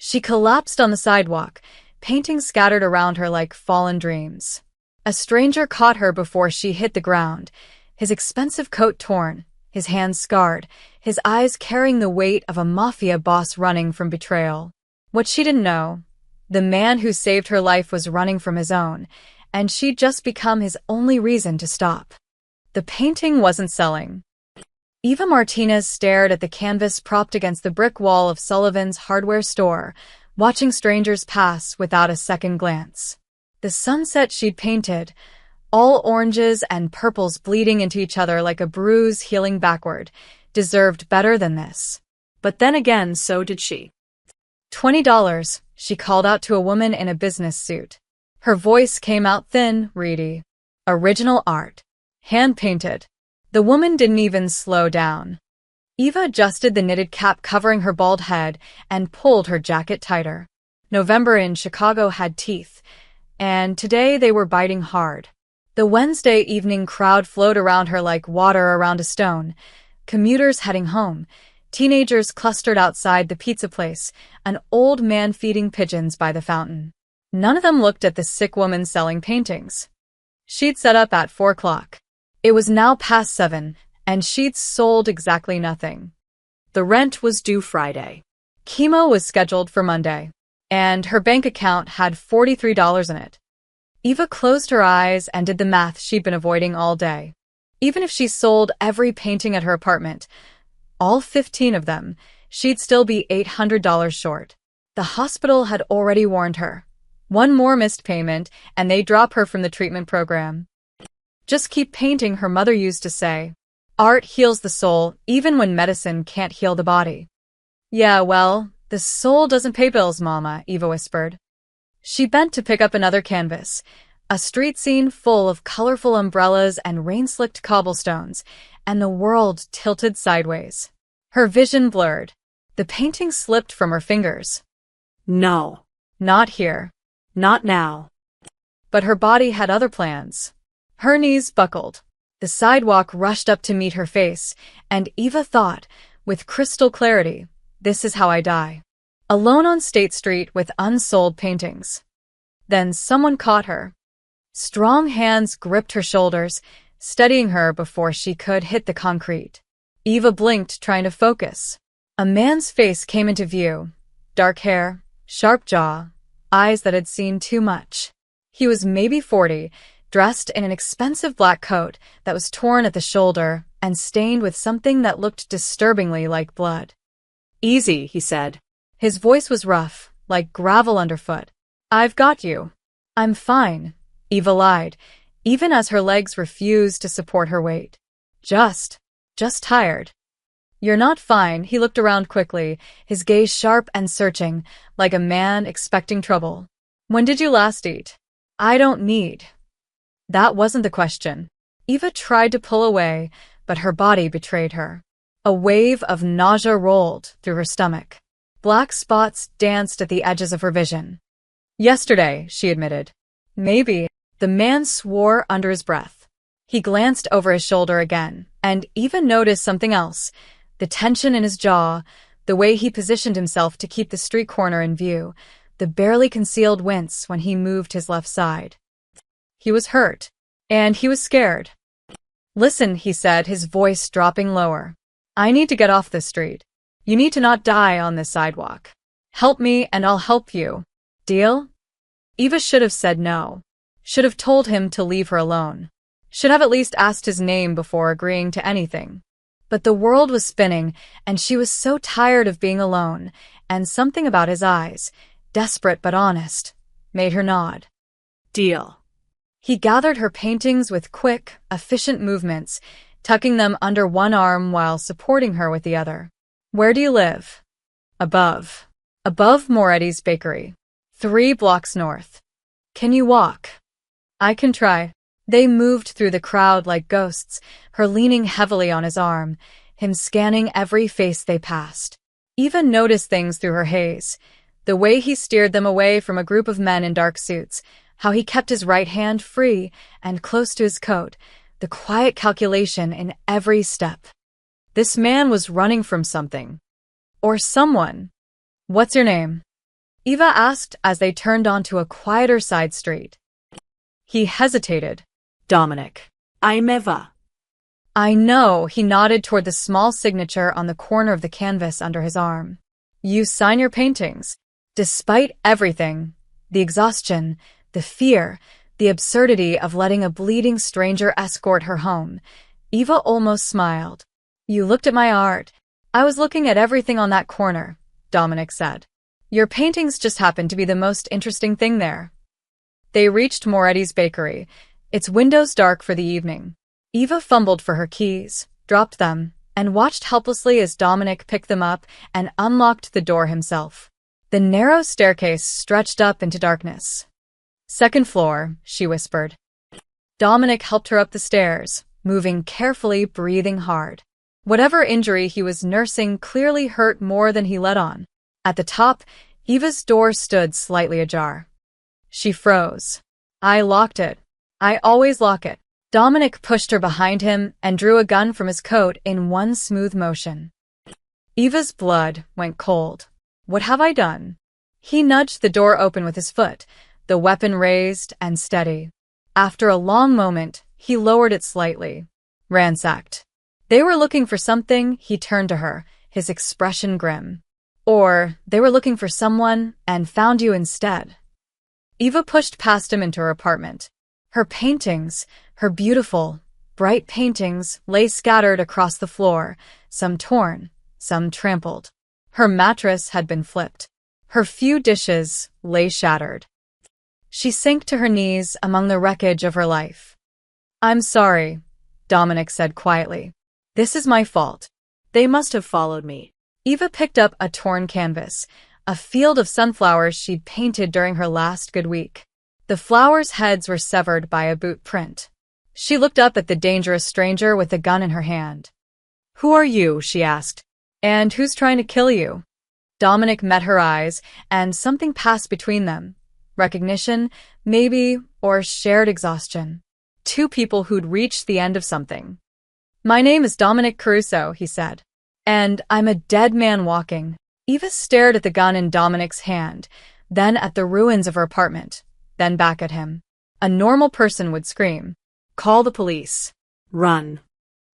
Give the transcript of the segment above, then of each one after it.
She collapsed on the sidewalk, painting scattered around her like fallen dreams. A stranger caught her before she hit the ground, his expensive coat torn, his hands scarred, his eyes carrying the weight of a mafia boss running from betrayal. What she didn't know, the man who saved her life was running from his own, and she'd just become his only reason to stop. The painting wasn't selling. Eva Martinez stared at the canvas propped against the brick wall of Sullivan's hardware store, watching strangers pass without a second glance. The sunset she'd painted, all oranges and purples bleeding into each other like a bruise healing backward, deserved better than this. But then again, so did she. $20, she called out to a woman in a business suit. Her voice came out thin, reedy. Original art. Hand-painted. The woman didn't even slow down. Eva adjusted the knitted cap covering her bald head and pulled her jacket tighter. November in Chicago had teeth, and today they were biting hard. The Wednesday evening crowd flowed around her like water around a stone. Commuters heading home, teenagers clustered outside the pizza place, an old man feeding pigeons by the fountain. None of them looked at the sick woman selling paintings. She'd set up at 4 o'clock. It was now past 7, and she'd sold exactly nothing. The rent was due Friday. Chemo was scheduled for Monday, and her bank account had $43 in it. Eva closed her eyes and did the math she'd been avoiding all day. Even if she sold every painting at her apartment, all 15 of them, she'd still be $800 short. The hospital had already warned her. One more missed payment, and they'd drop her from the treatment program. Just keep painting, her mother used to say. Art heals the soul, even when medicine can't heal the body. Yeah, well, the soul doesn't pay bills, Mama, Eva whispered. She bent to pick up another canvas, a street scene full of colorful umbrellas and rain-slicked cobblestones, and the world tilted sideways. Her vision blurred. The painting slipped from her fingers. No. Not here. Not now. But her body had other plans. Her knees buckled. The sidewalk rushed up to meet her face, and Eva thought, with crystal clarity, this is how I die. Alone on State Street with unsold paintings. Then someone caught her. Strong hands gripped her shoulders, steadying her before she could hit the concrete. Eva blinked, trying to focus. A man's face came into view. Dark hair, sharp jaw, eyes that had seen too much. He was maybe 40, dressed in an expensive black coat that was torn at the shoulder and stained with something that looked disturbingly like blood. Easy, he said. His voice was rough, like gravel underfoot. I've got you. I'm fine, Eva lied, even as her legs refused to support her weight. Just tired. You're not fine, he looked around quickly, his gaze sharp and searching, like a man expecting trouble. When did you last eat? I don't need. That wasn't the question. Eva tried to pull away, but her body betrayed her. A wave of nausea rolled through her stomach. Black spots danced at the edges of her vision. Yesterday, she admitted. Maybe. The man swore under his breath. He glanced over his shoulder again, and Eva noticed something else. The tension in his jaw, the way he positioned himself to keep the street corner in view, the barely concealed wince when he moved his left side. He was hurt, and he was scared. Listen, he said, his voice dropping lower. I need to get off this street. You need to not die on this sidewalk. Help me and I'll help you. Deal? Eva should have said no. Should have told him to leave her alone. Should have at least asked his name before agreeing to anything. But the world was spinning, and she was so tired of being alone, and something about his eyes, desperate but honest, made her nod. Deal. He gathered her paintings with quick, efficient movements, tucking them under one arm while supporting her with the other. Where do you live? Above. Above Moretti's bakery. 3 blocks north. Can you walk? I can try. They moved through the crowd like ghosts, her leaning heavily on his arm, him scanning every face they passed. Eva noticed things through her haze. The way he steered them away from a group of men in dark suits, how he kept his right hand free and close to his coat, the quiet calculation in every step. This man was running from something. Or someone. What's your name? Eva asked as they turned onto a quieter side street. He hesitated. Dominic. I'm Eva. I know, he nodded toward the small signature on the corner of the canvas under his arm. You sign your paintings. Despite everything, the exhaustion, the fear, the absurdity of letting a bleeding stranger escort her home, Eva almost smiled. You looked at my art. I was looking at everything on that corner, Dominic said. Your paintings just happened to be the most interesting thing there. They reached Moretti's bakery, its windows dark for the evening. Eva fumbled for her keys, dropped them, and watched helplessly as Dominic picked them up and unlocked the door himself. The narrow staircase stretched up into darkness. Second floor, she whispered. Dominic helped her up the stairs, moving carefully, breathing hard. Whatever injury he was nursing clearly hurt more than he let on. At the top, Eva's door stood slightly ajar. She froze. I locked it. I always lock it. Dominic pushed her behind him and drew a gun from his coat in one smooth motion. Eva's blood went cold. What have I done? He nudged the door open with his foot, the weapon raised and steady. After a long moment, he lowered it slightly. Ransacked. They were looking for something, he turned to her, his expression grim. Or, they were looking for someone and found you instead. Eva pushed past him into her apartment. Her paintings, her beautiful, bright paintings, lay scattered across the floor, some torn, some trampled. Her mattress had been flipped. Her few dishes lay shattered. She sank to her knees among the wreckage of her life. I'm sorry, Dominic said quietly. This is my fault. They must have followed me. Eva picked up a torn canvas, a field of sunflowers she'd painted during her last good week. The flowers' heads were severed by a boot print. She looked up at the dangerous stranger with the gun in her hand. Who are you? She asked. And who's trying to kill you? Dominic met her eyes, and something passed between them. Recognition, maybe, or shared exhaustion. Two people who'd reached the end of something. My name is Dominic Caruso, he said. And I'm a dead man walking. Eva stared at the gun in Dominic's hand, then at the ruins of her apartment, then back at him. A normal person would scream, call the police, run.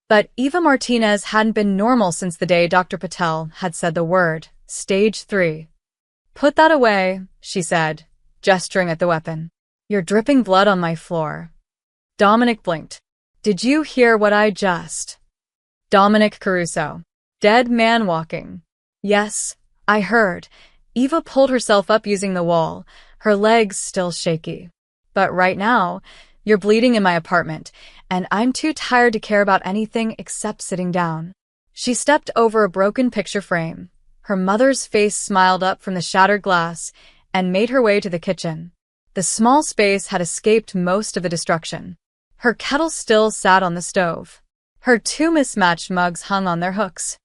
But Eva Martinez hadn't been normal since the day Dr. Patel had said the word, stage 3. Put that away, she said, gesturing at the weapon. You're dripping blood on my floor. Dominic blinked. Did you hear what I just? Dominic Caruso. Dead man walking. Yes, I heard. Eva pulled herself up using the wall, her legs still shaky. But right now, you're bleeding in my apartment, and I'm too tired to care about anything except sitting down. She stepped over a broken picture frame. Her mother's face smiled up from the shattered glass and made her way to the kitchen. The small space had escaped most of the destruction. Her kettle still sat on the stove. Her two mismatched mugs hung on their hooks.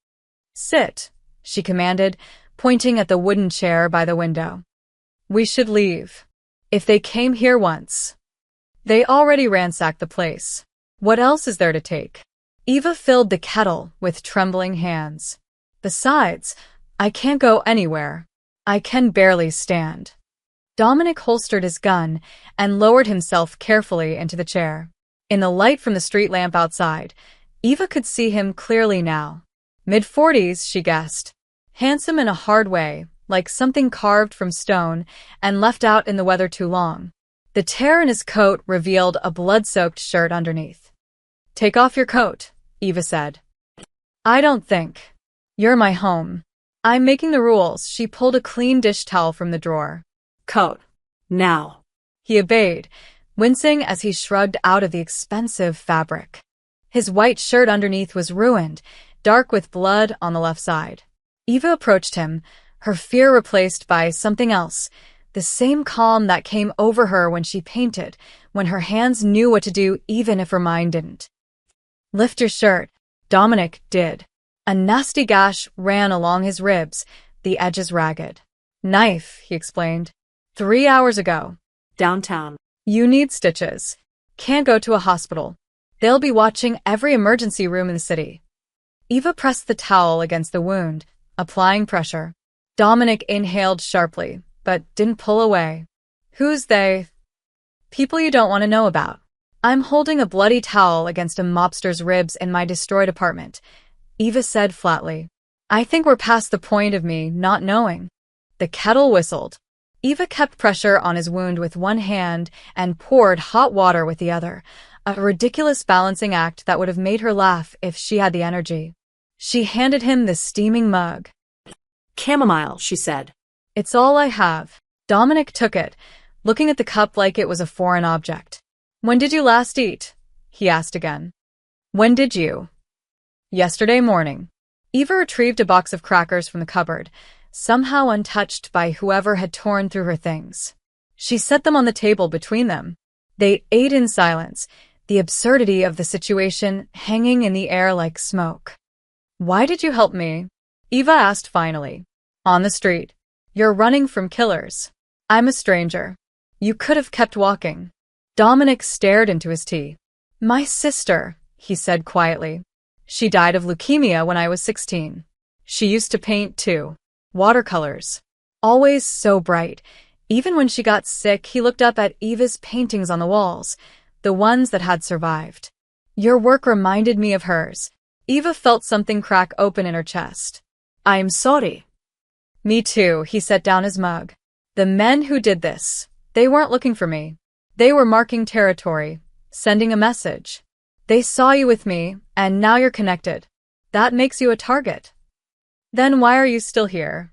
Sit, she commanded, pointing at the wooden chair by the window. We should leave. If they came here once, they already ransacked the place. What else is there to take? Eva filled the kettle with trembling hands. Besides, I can't go anywhere. I can barely stand. Dominic holstered his gun and lowered himself carefully into the chair. In the light from the street lamp outside, Eva could see him clearly now. Mid-40s, she guessed. Handsome in a hard way, like something carved from stone and left out in the weather too long. The tear in his coat revealed a blood-soaked shirt underneath. Take off your coat, Eva said. I don't think. You're my home. I'm making the rules. She pulled a clean dish towel from the drawer. Coat. Now. He obeyed, wincing as he shrugged out of the expensive fabric. His white shirt underneath was ruined, dark with blood on the left side. Eva approached him, her fear replaced by something else, the same calm that came over her when she painted, when her hands knew what to do even if her mind didn't. Lift your shirt. Dominic did. A nasty gash ran along his ribs, the edges ragged. Knife, he explained. 3 hours ago. Downtown. You need stitches. Can't go to a hospital. They'll be watching every emergency room in the city. Eva pressed the towel against the wound, applying pressure. Dominic inhaled sharply, but didn't pull away. Who's they? People you don't want to know about. I'm holding a bloody towel against a mobster's ribs in my destroyed apartment, Eva said flatly. I think we're past the point of me not knowing. The kettle whistled. Eva kept pressure on his wound with one hand and poured hot water with the other, a ridiculous balancing act that would have made her laugh if she had the energy. She handed him the steaming mug. Chamomile, she said. It's all I have. Dominic took it, looking at the cup like it was a foreign object. When did you last eat? He asked again. When did you? Yesterday morning. Eva retrieved a box of crackers from the cupboard, somehow untouched by whoever had torn through her things. She set them on the table between them. They ate in silence, the absurdity of the situation hanging in the air like smoke. Why did you help me? Eva asked finally. On the street. You're running from killers. I'm a stranger. You could have kept walking. Dominic stared into his tea. My sister, he said quietly. She died of leukemia when I was 16. She used to paint too. Watercolors. Always so bright. Even when she got sick, he looked up at Eva's paintings on the walls, the ones that had survived. Your work reminded me of hers. Eva felt something crack open in her chest. I'm sorry. Me too, he set down his mug. The men who did this, they weren't looking for me. They were marking territory, sending a message. They saw you with me, and now you're connected. That makes you a target. Then why are you still here?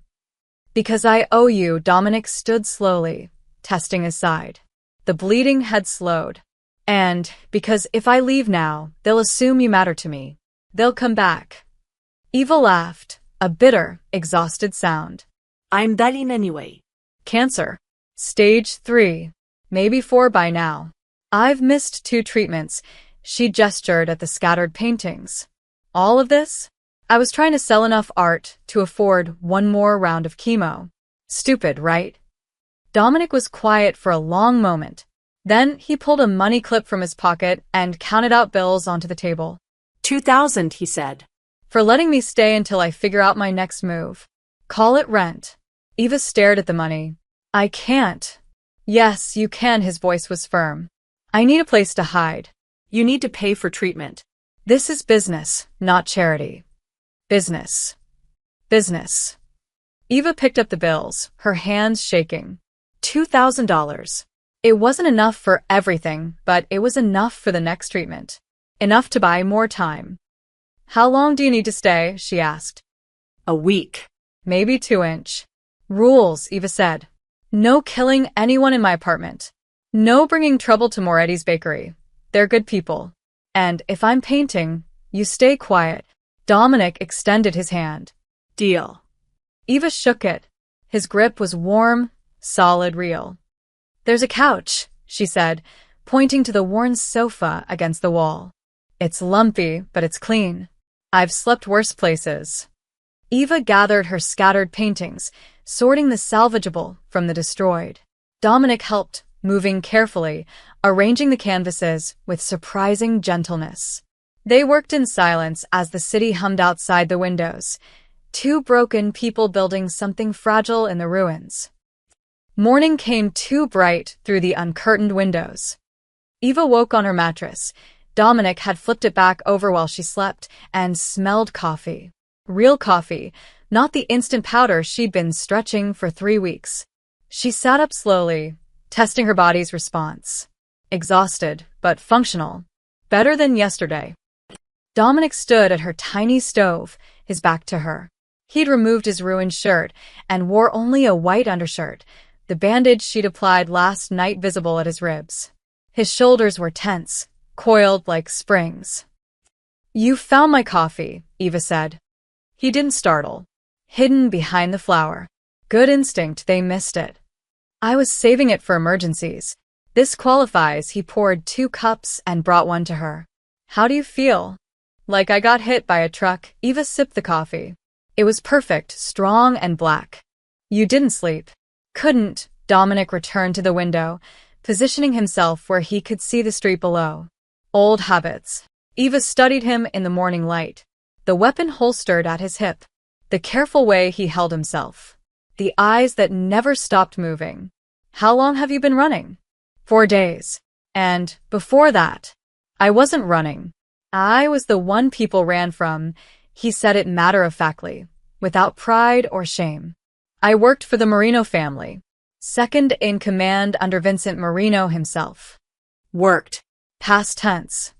Because I owe you. Dominic stood slowly, testing his side. The bleeding had slowed. And because if I leave now, they'll assume you matter to me. They'll come back. Eva laughed, a bitter, exhausted sound. I'm dying anyway. Cancer. Stage 3. Maybe 4 by now. I've missed 2 treatments. She gestured at the scattered paintings. All of this? I was trying to sell enough art to afford one more round of chemo. Stupid, right? Dominic was quiet for a long moment. Then he pulled a money clip from his pocket and counted out bills onto the table. 2,000, he said. For letting me stay until I figure out my next move. Call it rent. Eva stared at the money. I can't. Yes, you can, his voice was firm. I need a place to hide. You need to pay for treatment. This is business, not charity. Business. Business. Eva picked up the bills, her hands shaking. $2,000. It wasn't enough for everything, but it was enough for the next treatment. Enough to buy more time. How long do you need to stay? She asked. A week. Maybe 2-inch. Rules, Eva said. No killing anyone in my apartment. No bringing trouble to Moretti's bakery. They're good people. And if I'm painting, you stay quiet. Dominic extended his hand. Deal. Eva shook it. His grip was warm, solid, real. There's a couch, she said, pointing to the worn sofa against the wall. It's lumpy, but it's clean. I've slept worse places. Eva gathered her scattered paintings, sorting the salvageable from the destroyed. Dominic helped, moving carefully, arranging the canvases with surprising gentleness. They worked in silence as the city hummed outside the windows, 2 broken people building something fragile in the ruins. Morning came too bright through the uncurtained windows. Eva woke on her mattress. Dominic had flipped it back over while she slept and smelled coffee. Real coffee, not the instant powder she'd been stretching for 3 weeks. She sat up slowly, testing her body's response. Exhausted, but functional. Better than yesterday. Dominic stood at her tiny stove, his back to her. He'd removed his ruined shirt and wore only a white undershirt, the bandage she'd applied last night visible at his ribs. His shoulders were tense, coiled like springs. You found my coffee, Eva said. He didn't startle. Hidden behind the flour. Good instinct, they missed it. I was saving it for emergencies. This qualifies. He poured 2 cups and brought one to her. How do you feel? Like I got hit by a truck. Eva sipped the coffee. It was perfect, strong and black. You didn't sleep. Couldn't. Dominic returned to the window, positioning himself where he could see the street below. Old habits. Eva studied him in the morning light. The weapon holstered at his hip. The careful way he held himself. the eyes that never stopped moving. How long have you been running? 4 days. And before that, I wasn't running. I was the one people ran from, he said it matter-of-factly, without pride or shame. I worked for the Marino family, second in command under Vincent Marino himself. Worked. Past tense.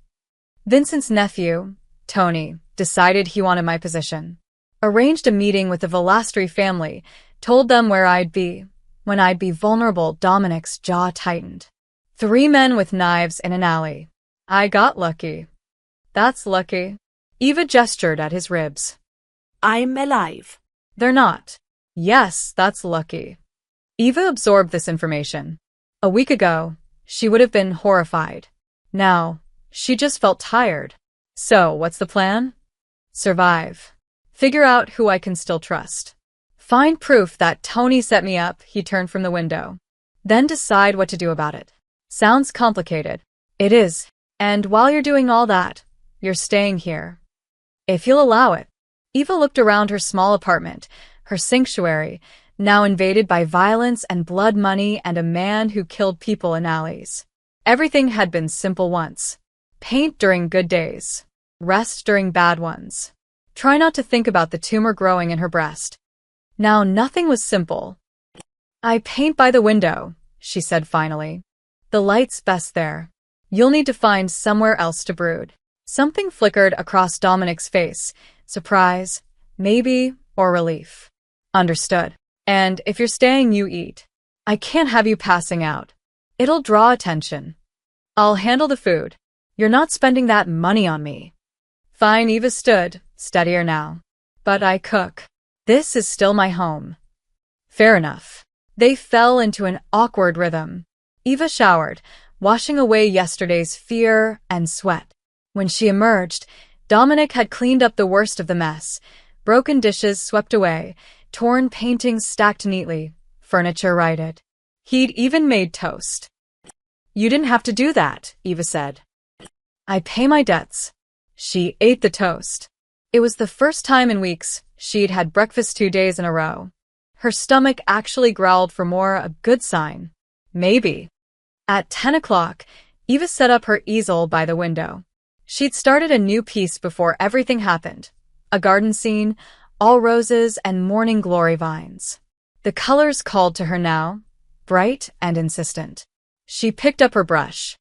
Vincent's nephew, Tony, decided he wanted my position. Arranged a meeting with the Velastri family, told them where I'd be. When I'd be vulnerable, Dominic's jaw tightened. 3 men with knives in an alley. I got lucky. That's lucky. Eva gestured at his ribs. I'm alive. They're not. Yes, that's lucky. Eva absorbed this information. A week ago, she would have been horrified. Now, she just felt tired. So, what's the plan? Survive. Figure out who I can still trust. Find proof that Tony set me up, he turned from the window. Then decide what to do about it. Sounds complicated. It is. And while you're doing all that, you're staying here. If you'll allow it. Eva looked around her small apartment, her sanctuary, now invaded by violence and blood money and a man who killed people in alleys. Everything had been simple once. Paint during good days. Rest during bad ones. Try not to think about the tumor growing in her breast. Now nothing was simple. I paint by the window, she said finally. The light's best there. You'll need to find somewhere else to brood. Something flickered across Dominic's face. Surprise, maybe, or relief. Understood. And if you're staying, you eat. I can't have you passing out. It'll draw attention. I'll handle the food. You're not spending that money on me. Fine, Eva stood, steadier now. But I cook. This is still my home. Fair enough. They fell into an awkward rhythm. Eva showered, washing away yesterday's fear and sweat. When she emerged, Dominic had cleaned up the worst of the mess. Broken dishes swept away, torn paintings stacked neatly, furniture righted. He'd even made toast. You didn't have to do that, Eva said. I pay my debts. She ate the toast. It was the first time in weeks she'd had breakfast 2 days in a row. Her stomach actually growled for more, a good sign. Maybe. At 10 o'clock, Eva set up her easel by the window. She'd started a new piece before everything happened. A garden scene, all roses and morning glory vines. The colors called to her now, bright and insistent. She picked up her brush.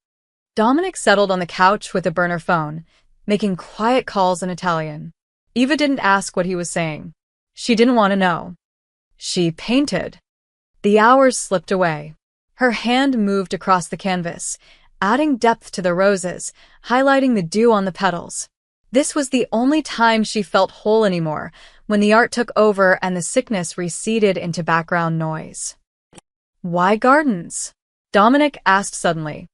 Dominic settled on the couch with a burner phone, making quiet calls in Italian. Eva didn't ask what he was saying. She didn't want to know. She painted. The hours slipped away. Her hand moved across the canvas, adding depth to the roses, highlighting the dew on the petals. This was the only time she felt whole anymore, when the art took over and the sickness receded into background noise. Why gardens? Dominic asked suddenly.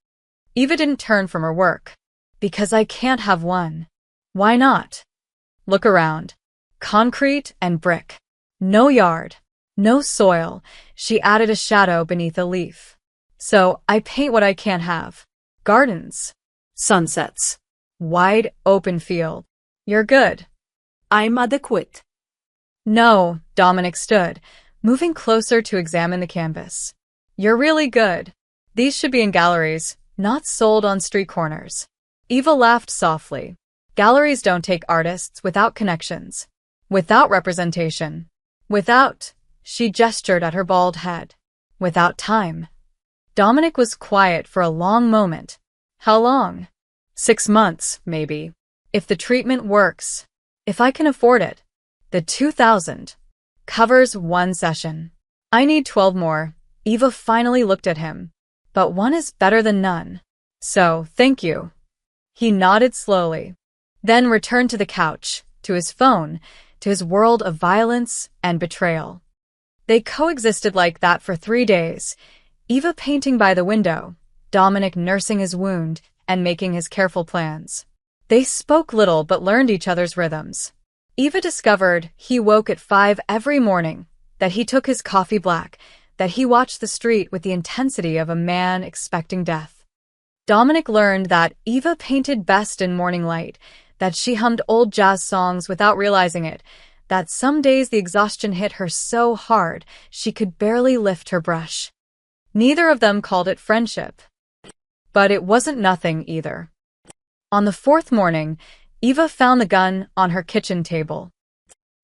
Eva didn't turn from her work. Because I can't have one. Why not? Look around. Concrete and brick. No yard. No soil. She added a shadow beneath a leaf. So I paint what I can't have. Gardens. Sunsets. Wide open field. You're good. I'm adequate. No, Dominic stood, moving closer to examine the canvas. You're really good. These should be in galleries, not sold on street corners. Eva laughed softly. Galleries don't take artists without connections, without representation, without, she gestured at her bald head, without time. Dominic was quiet for a long moment. How long? 6 months, maybe. If the treatment works. If I can afford it. The 2,000 covers 1 session. I need 12 more. Eva finally looked at him. But 1 is better than none. So, thank you. He nodded slowly. Then returned to the couch, to his phone, to his world of violence and betrayal. They coexisted like that for 3 days. Eva painting by the window, Dominic nursing his wound and making his careful plans. They spoke little but learned each other's rhythms. Eva discovered he woke at 5 every morning, that he took his coffee black, that he watched the street with the intensity of a man expecting death. Dominic learned that Eva painted best in morning light, that she hummed old jazz songs without realizing it, that some days the exhaustion hit her so hard she could barely lift her brush. Neither of them called it friendship. But it wasn't nothing either. On the fourth morning, Eva found the gun on her kitchen table.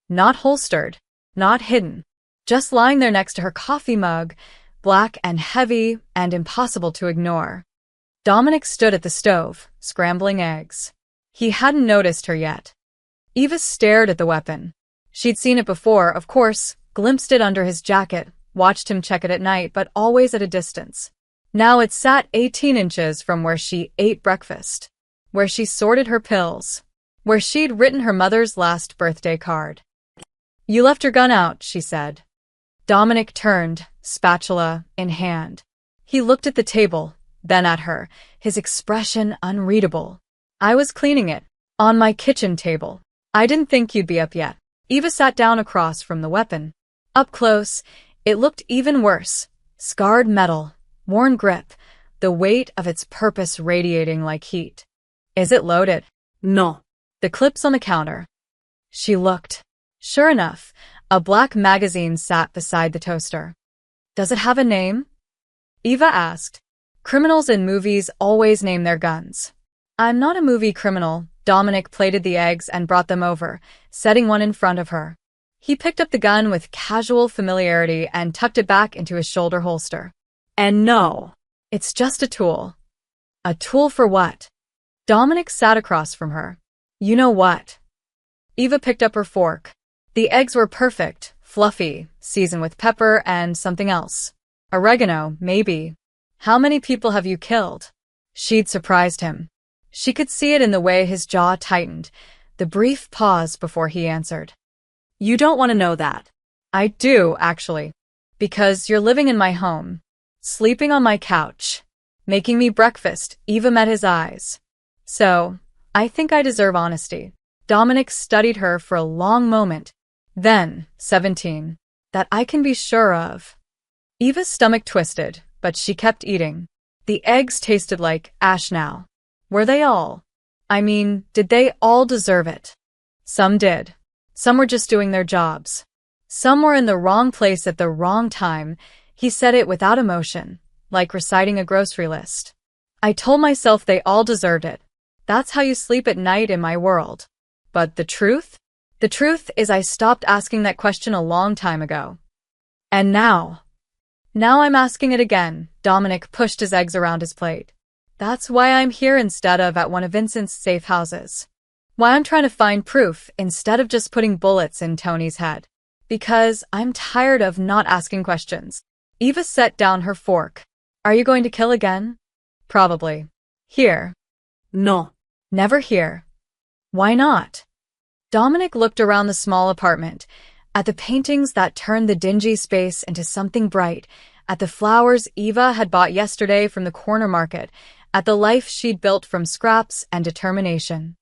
Not holstered, not hidden, just lying there next to her coffee mug, black and heavy and impossible to ignore. Dominic stood at the stove, scrambling eggs. He hadn't noticed her yet. Eva stared at the weapon. She'd seen it before, of course, glimpsed it under his jacket, watched him check it at night, but always at a distance. Now it sat 18 inches from where she ate breakfast, where she sorted her pills, where she'd written her mother's last birthday card. "You left your gun out," she said. Dominic turned, spatula in hand. He looked at the table, then at her, his expression unreadable. "I was cleaning it. On my kitchen table. I didn't think you'd be up yet." Eva sat down across from the weapon. Up close, it looked even worse. Scarred metal, worn grip, the weight of its purpose radiating like heat. "Is it loaded?" No. "The clip's on the counter." She looked. Sure enough, a black magazine sat beside the toaster. "Does it have a name?" Eva asked. Criminals in movies always name their guns. "I'm not a movie criminal." Dominic plated the eggs and brought them over, setting one in front of her. He picked up the gun with casual familiarity and tucked it back into his shoulder holster. "And no, it's just a tool." "A tool for what?" Dominic sat across from her. "You know what?" Eva picked up her fork. The eggs were perfect, fluffy, seasoned with pepper and something else. Oregano, maybe. "How many people have you killed?" She'd surprised him. She could see it in the way his jaw tightened, the brief pause before he answered. "You don't want to know that." "I do, actually. Because you're living in my home, sleeping on my couch, making me breakfast." Eva met his eyes. "So, I think I deserve honesty." Dominic studied her for a long moment. Then, 17. "That I can be sure of." Eva's stomach twisted, but she kept eating. The eggs tasted like ash now. Were they all? I mean, did they all deserve it? Some did. Some were just doing their jobs. Some were in the wrong place at the wrong time. He said it without emotion, like reciting a grocery list. "I told myself they all deserved it. That's how you sleep at night in my world. But the truth? The truth is I stopped asking that question a long time ago. And now I'm asking it again." Dominic pushed his eggs around his plate. "That's why I'm here instead of at one of Vincent's safe houses. Why I'm trying to find proof instead of just putting bullets in Tony's head. Because I'm tired of not asking questions." Eva set down her fork. "Are you going to kill again?" "Probably. Here." No. "Never here." "Why not?" Dominic looked around the small apartment, at the paintings that turned the dingy space into something bright, at the flowers Eva had bought yesterday from the corner market, at the life she'd built from scraps and determination.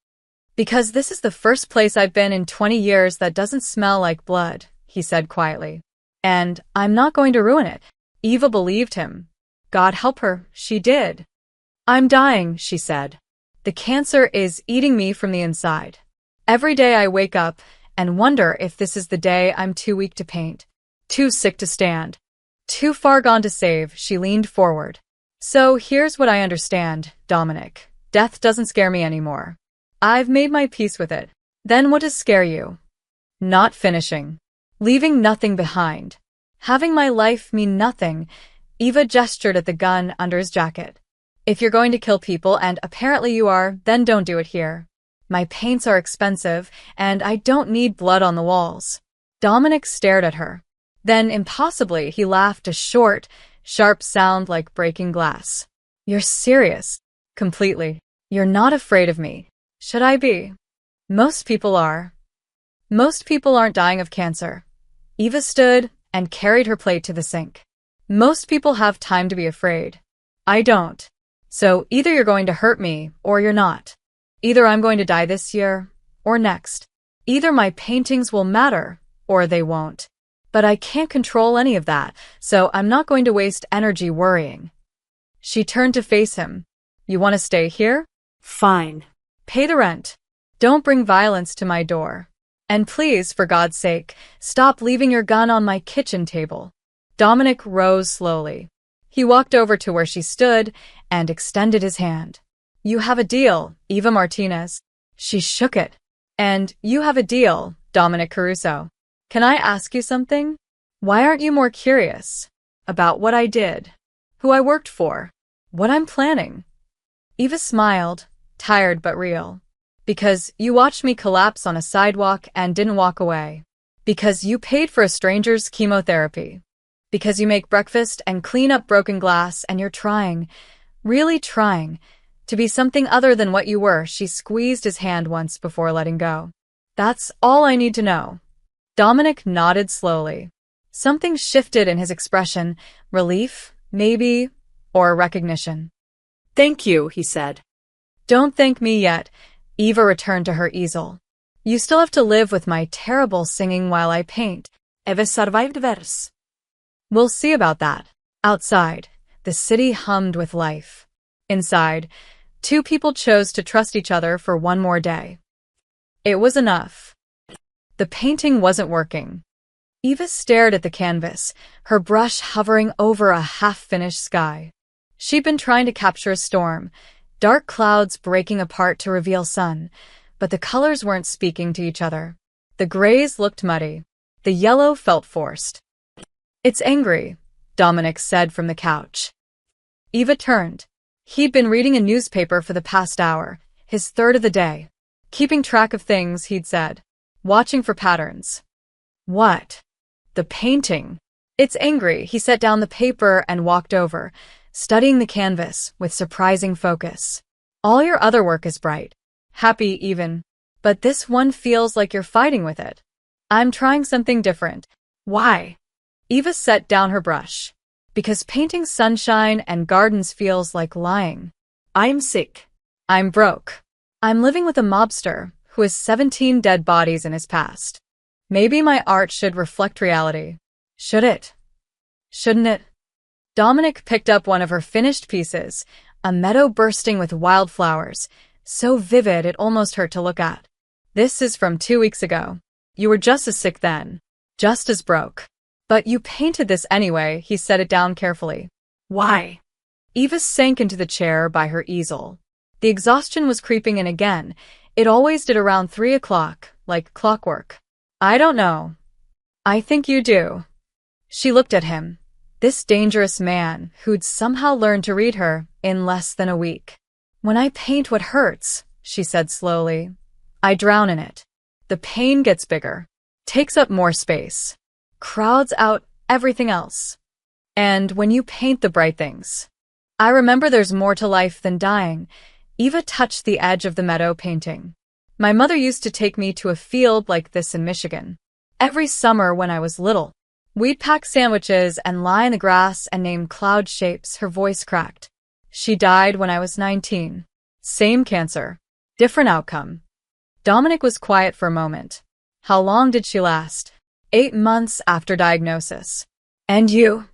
"Because this is the first place I've been in 20 years that doesn't smell like blood," he said quietly. "And I'm not going to ruin it." Eva believed him. God help her, she did. "I'm dying," she said. "The cancer is eating me from the inside. Every day I wake up and wonder if this is the day I'm too weak to paint, too sick to stand, too far gone to save." She leaned forward. "So here's what I understand, Dominic. Death doesn't scare me anymore. I've made my peace with it. Then what does scare you?" "Not finishing. Leaving nothing behind. Having my life mean nothing." Eva gestured at the gun under his jacket. "If you're going to kill people, and apparently you are, then don't do it here. My paints are expensive, and I don't need blood on the walls." Dominic stared at her. Then, impossibly, he laughed, a short, sharp sound like breaking glass. "You're serious?" "Completely. You're not afraid of me." "Should I be?" "Most people are." "Most people aren't dying of cancer." Eva stood and carried her plate to the sink. "Most people have time to be afraid. I don't. So either you're going to hurt me or you're not. Either I'm going to die this year or next. Either my paintings will matter or they won't. But I can't control any of that, so I'm not going to waste energy worrying." She turned to face him. "You want to stay here?" Fine. "Pay the rent. Don't bring violence to my door." And please, for God's sake, stop leaving your gun on my kitchen table. Dominic rose slowly. He walked over to where she stood and extended his hand. You have a deal, Eva Martinez. She shook it. And you have a deal, Dominic Caruso. Can I ask you something? Why aren't you more curious about what I did, who I worked for, what I'm planning? Eva smiled, tired but real. Because you watched me collapse on a sidewalk and didn't walk away. Because you paid for a stranger's chemotherapy. Because you make breakfast and clean up broken glass and you're trying, really trying, to be something other than what you were. She squeezed his hand once before letting go. That's all I need to know. Dominic nodded slowly. Something shifted in his expression, relief, maybe, or recognition. Thank you, he said. Don't thank me yet. Eva returned to her easel. You still have to live with my terrible singing while I paint. Eva survived verse. We'll see about that. Outside, the city hummed with life. Inside, two people chose to trust each other for one more day. It was enough. The painting wasn't working. Eva stared at the canvas, her brush hovering over a half-finished sky. She'd been trying to capture a storm, dark clouds breaking apart to reveal sun, but the colors weren't speaking to each other. The grays looked muddy. The yellow felt forced. It's angry, Dominic said from the couch. Eva turned. He'd been reading a newspaper for the past hour, his third of the day. Keeping track of things, he'd said. Watching for patterns. What? The painting. It's angry. He set down the paper and walked over, studying the canvas with surprising focus. All your other work is bright, happy even, but this one feels like you're fighting with it. I'm trying something different. Why? Eva set down her brush. Because painting sunshine and gardens feels like lying. I'm sick. I'm broke. I'm living with a mobster who has 17 dead bodies in his past. Maybe my art should reflect reality. Should it? Shouldn't it? Dominic picked up one of her finished pieces, a meadow bursting with wildflowers, so vivid it almost hurt to look at. This is from 2 weeks ago. You were just as sick then, just as broke. But you painted this anyway, he set it down carefully. Why? Eva sank into the chair by her easel. The exhaustion was creeping in again. It always did around 3 o'clock, like clockwork. I don't know. I think you do. She looked at him. This dangerous man who'd somehow learned to read her in less than a week. When I paint what hurts, she said slowly, I drown in it. The pain gets bigger, takes up more space, crowds out everything else. And when you paint the bright things, I remember there's more to life than dying. Eva touched the edge of the meadow painting. My mother used to take me to a field like this in Michigan. Every summer when I was little, we'd pack sandwiches and lie in the grass and name cloud shapes. Her voice cracked. She died when I was 19. Same cancer. Different outcome. Dominic was quiet for a moment. How long did she last? 8 months after diagnosis. And you?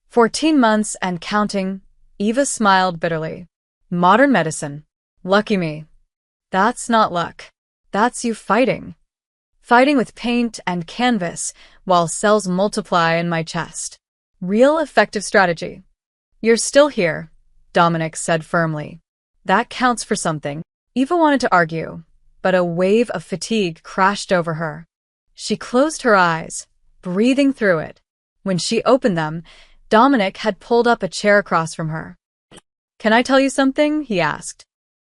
14 months and counting. Eva smiled bitterly. Modern medicine. Lucky me. That's not luck. That's you fighting. Fighting with paint and canvas while cells multiply in my chest. Real effective strategy. You're still here, Dominic said firmly. That counts for something. Eva wanted to argue, but a wave of fatigue crashed over her. She closed her eyes, breathing through it. When she opened them, Dominic had pulled up a chair across from her. Can I tell you something? He asked.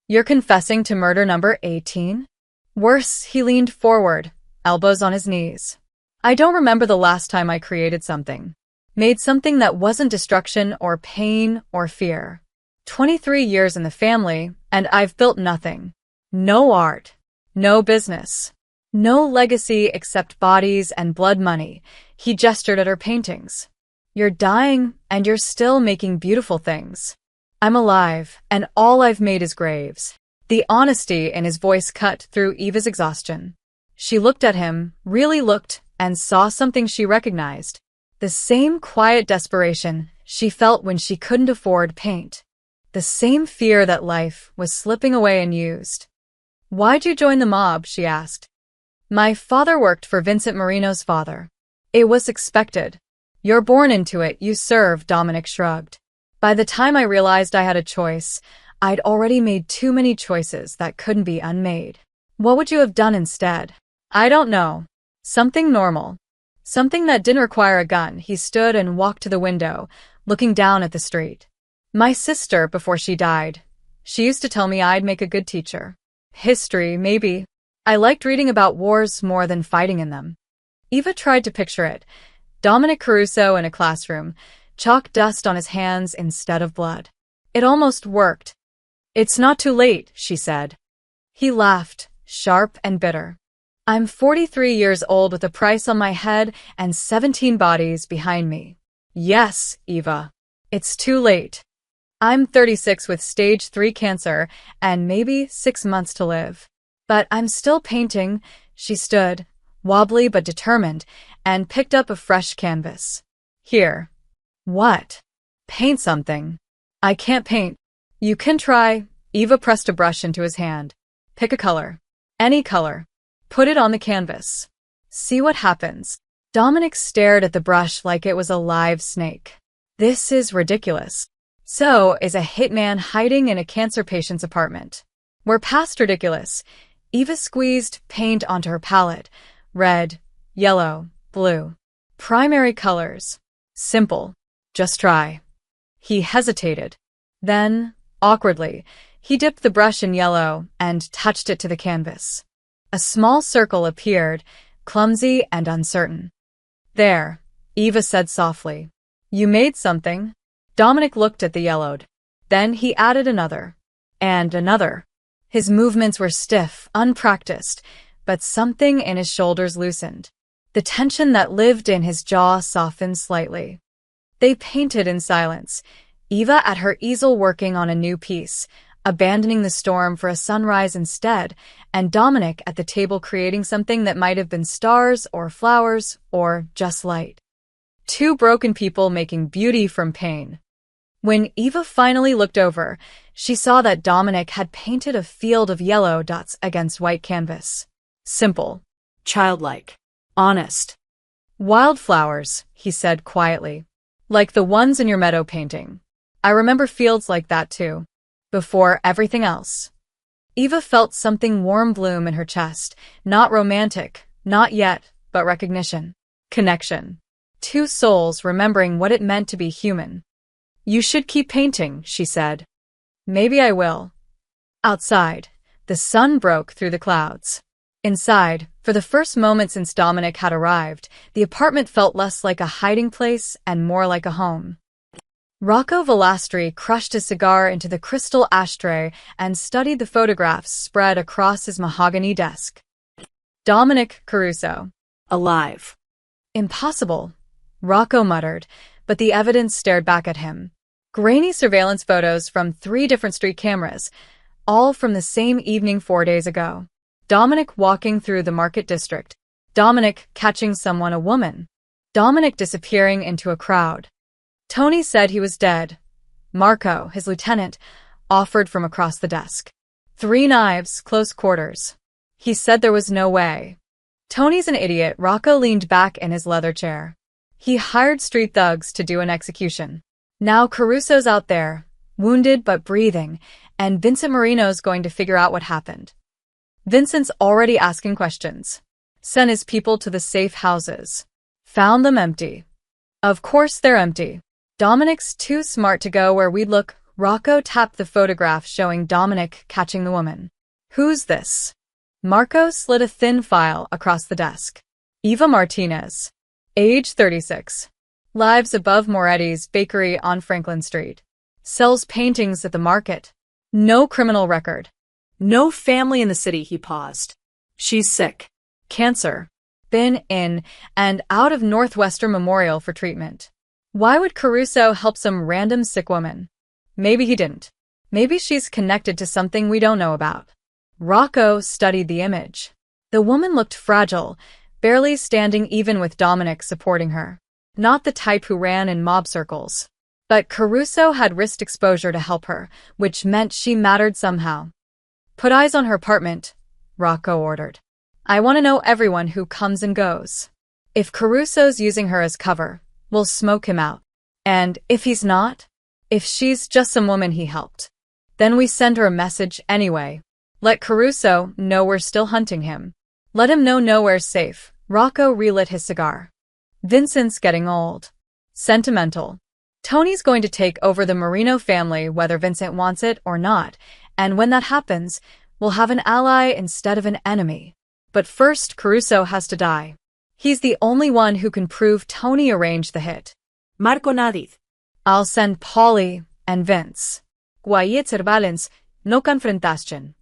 You're confessing to murder number 18? Worse, he leaned forward, elbows on his knees. I don't remember the last time I created something. Made something that wasn't destruction or pain or fear. 23 years in the family, and I've built nothing. No art. No business. No legacy except bodies and blood money. He gestured at her paintings. You're dying, and you're still making beautiful things. I'm alive, and all I've made is graves. The honesty in his voice cut through Eva's exhaustion. She looked at him, really looked, and saw something she recognized. The same quiet desperation she felt when she couldn't afford paint. The same fear that life was slipping away unused. Why'd you join the mob? She asked. My father worked for Vincent Marino's father. It was expected. You're born into it, you serve, Dominic shrugged. By the time I realized I had a choice, I'd already made too many choices that couldn't be unmade. What would you have done instead? I don't know. Something normal. Something that didn't require a gun. He stood and walked to the window, looking down at the street. My sister, before she died, she used to tell me I'd make a good teacher. History, maybe. I liked reading about wars more than fighting in them. Eva tried to picture it. Dominic Caruso in a classroom, chalk dust on his hands instead of blood. It almost worked. It's not too late, she said. He laughed, sharp and bitter. I'm 43 years old with a price on my head and 17 bodies behind me. Yes, Eva. It's too late. I'm 36 with stage 3 cancer and maybe 6 months to live. But I'm still painting. She stood, wobbly but determined, and picked up a fresh canvas. Here. What? Paint something. I can't paint. You can try. Eva pressed a brush into his hand. Pick a color. Any color. Put it on the canvas. See what happens. Dominic stared at the brush like it was a live snake. This is ridiculous. So is a hitman hiding in a cancer patient's apartment. We're past ridiculous. Eva squeezed paint onto her palette. Red, yellow, blue. Primary colors. Simple. Just try. He hesitated. Then, awkwardly, he dipped the brush in yellow and touched it to the canvas. A small circle appeared, clumsy and uncertain. There, Eva said softly. You made something. Dominic looked at the yellowed. Then he added another. And another. His movements were stiff, unpracticed, but something in his shoulders loosened. The tension that lived in his jaw softened slightly. They painted in silence, Eva at her easel working on a new piece, abandoning the storm for a sunrise instead, and Dominic at the table creating something that might have been stars or flowers or just light. Two broken people making beauty from pain. When Eva finally looked over, she saw that Dominic had painted a field of yellow dots against white canvas. Simple. Childlike. Honest. Wildflowers, he said quietly. Like the ones in your meadow painting. I remember fields like that too. Before everything else. Eva felt something warm bloom in her chest. Not romantic, not yet, but recognition. Connection. Two souls remembering what it meant to be human. You should keep painting, she said. Maybe I will. Outside, the sun broke through the clouds. Inside, for the first moment since Dominic had arrived, the apartment felt less like a hiding place and more like a home. Rocco Velastri crushed a cigar into the crystal ashtray and studied the photographs spread across his mahogany desk. Dominic Caruso. Alive. Impossible, Rocco muttered, but the evidence stared back at him. Grainy surveillance photos from 3 different street cameras, all from the same evening 4 days ago. Dominic walking through the market district. Dominic catching someone, a woman. Dominic disappearing into a crowd. Tony said he was dead. Marco, his lieutenant, offered from across the desk. 3 knives, close quarters. He said there was no way. Tony's an idiot. Rocco leaned back in his leather chair. He hired street thugs to do an execution. Now Caruso's out there, wounded but breathing, and Vincent Marino's going to figure out what happened. Vincent's already asking questions. Sent his people to the safe houses. Found them empty. Of course they're empty. Dominic's too smart to go where we'd look. Rocco tapped the photograph showing Dominic catching the woman. Who's this? Marco slid a thin file across the desk. Eva Martinez. Age 36. Lives above Moretti's bakery on Franklin Street. Sells paintings at the market. No criminal record. No family in the city, he paused. She's sick. Cancer. Been in and out of Northwestern Memorial for treatment. Why would Caruso help some random sick woman? Maybe he didn't. Maybe she's connected to something we don't know about. Rocco studied the image. The woman looked fragile, barely standing even with Dominic supporting her. Not the type who ran in mob circles. But Caruso had risked exposure to help her, which meant she mattered somehow. Put eyes on her apartment, Rocco ordered. I want to know everyone who comes and goes. If Caruso's using her as cover, we'll smoke him out. And if he's not, if she's just some woman he helped, then we send her a message anyway. Let Caruso know we're still hunting him. Let him know nowhere's safe. Rocco relit his cigar. Vincent's getting old. Sentimental. Tony's going to take over the Marino family whether Vincent wants it or not, and when that happens, we'll have an ally instead of an enemy. But first, Caruso has to die. He's the only one who can prove Tony arranged the hit. Marco Nadith. I'll send Polly and Vince. Guayetzer balance, no confrontation.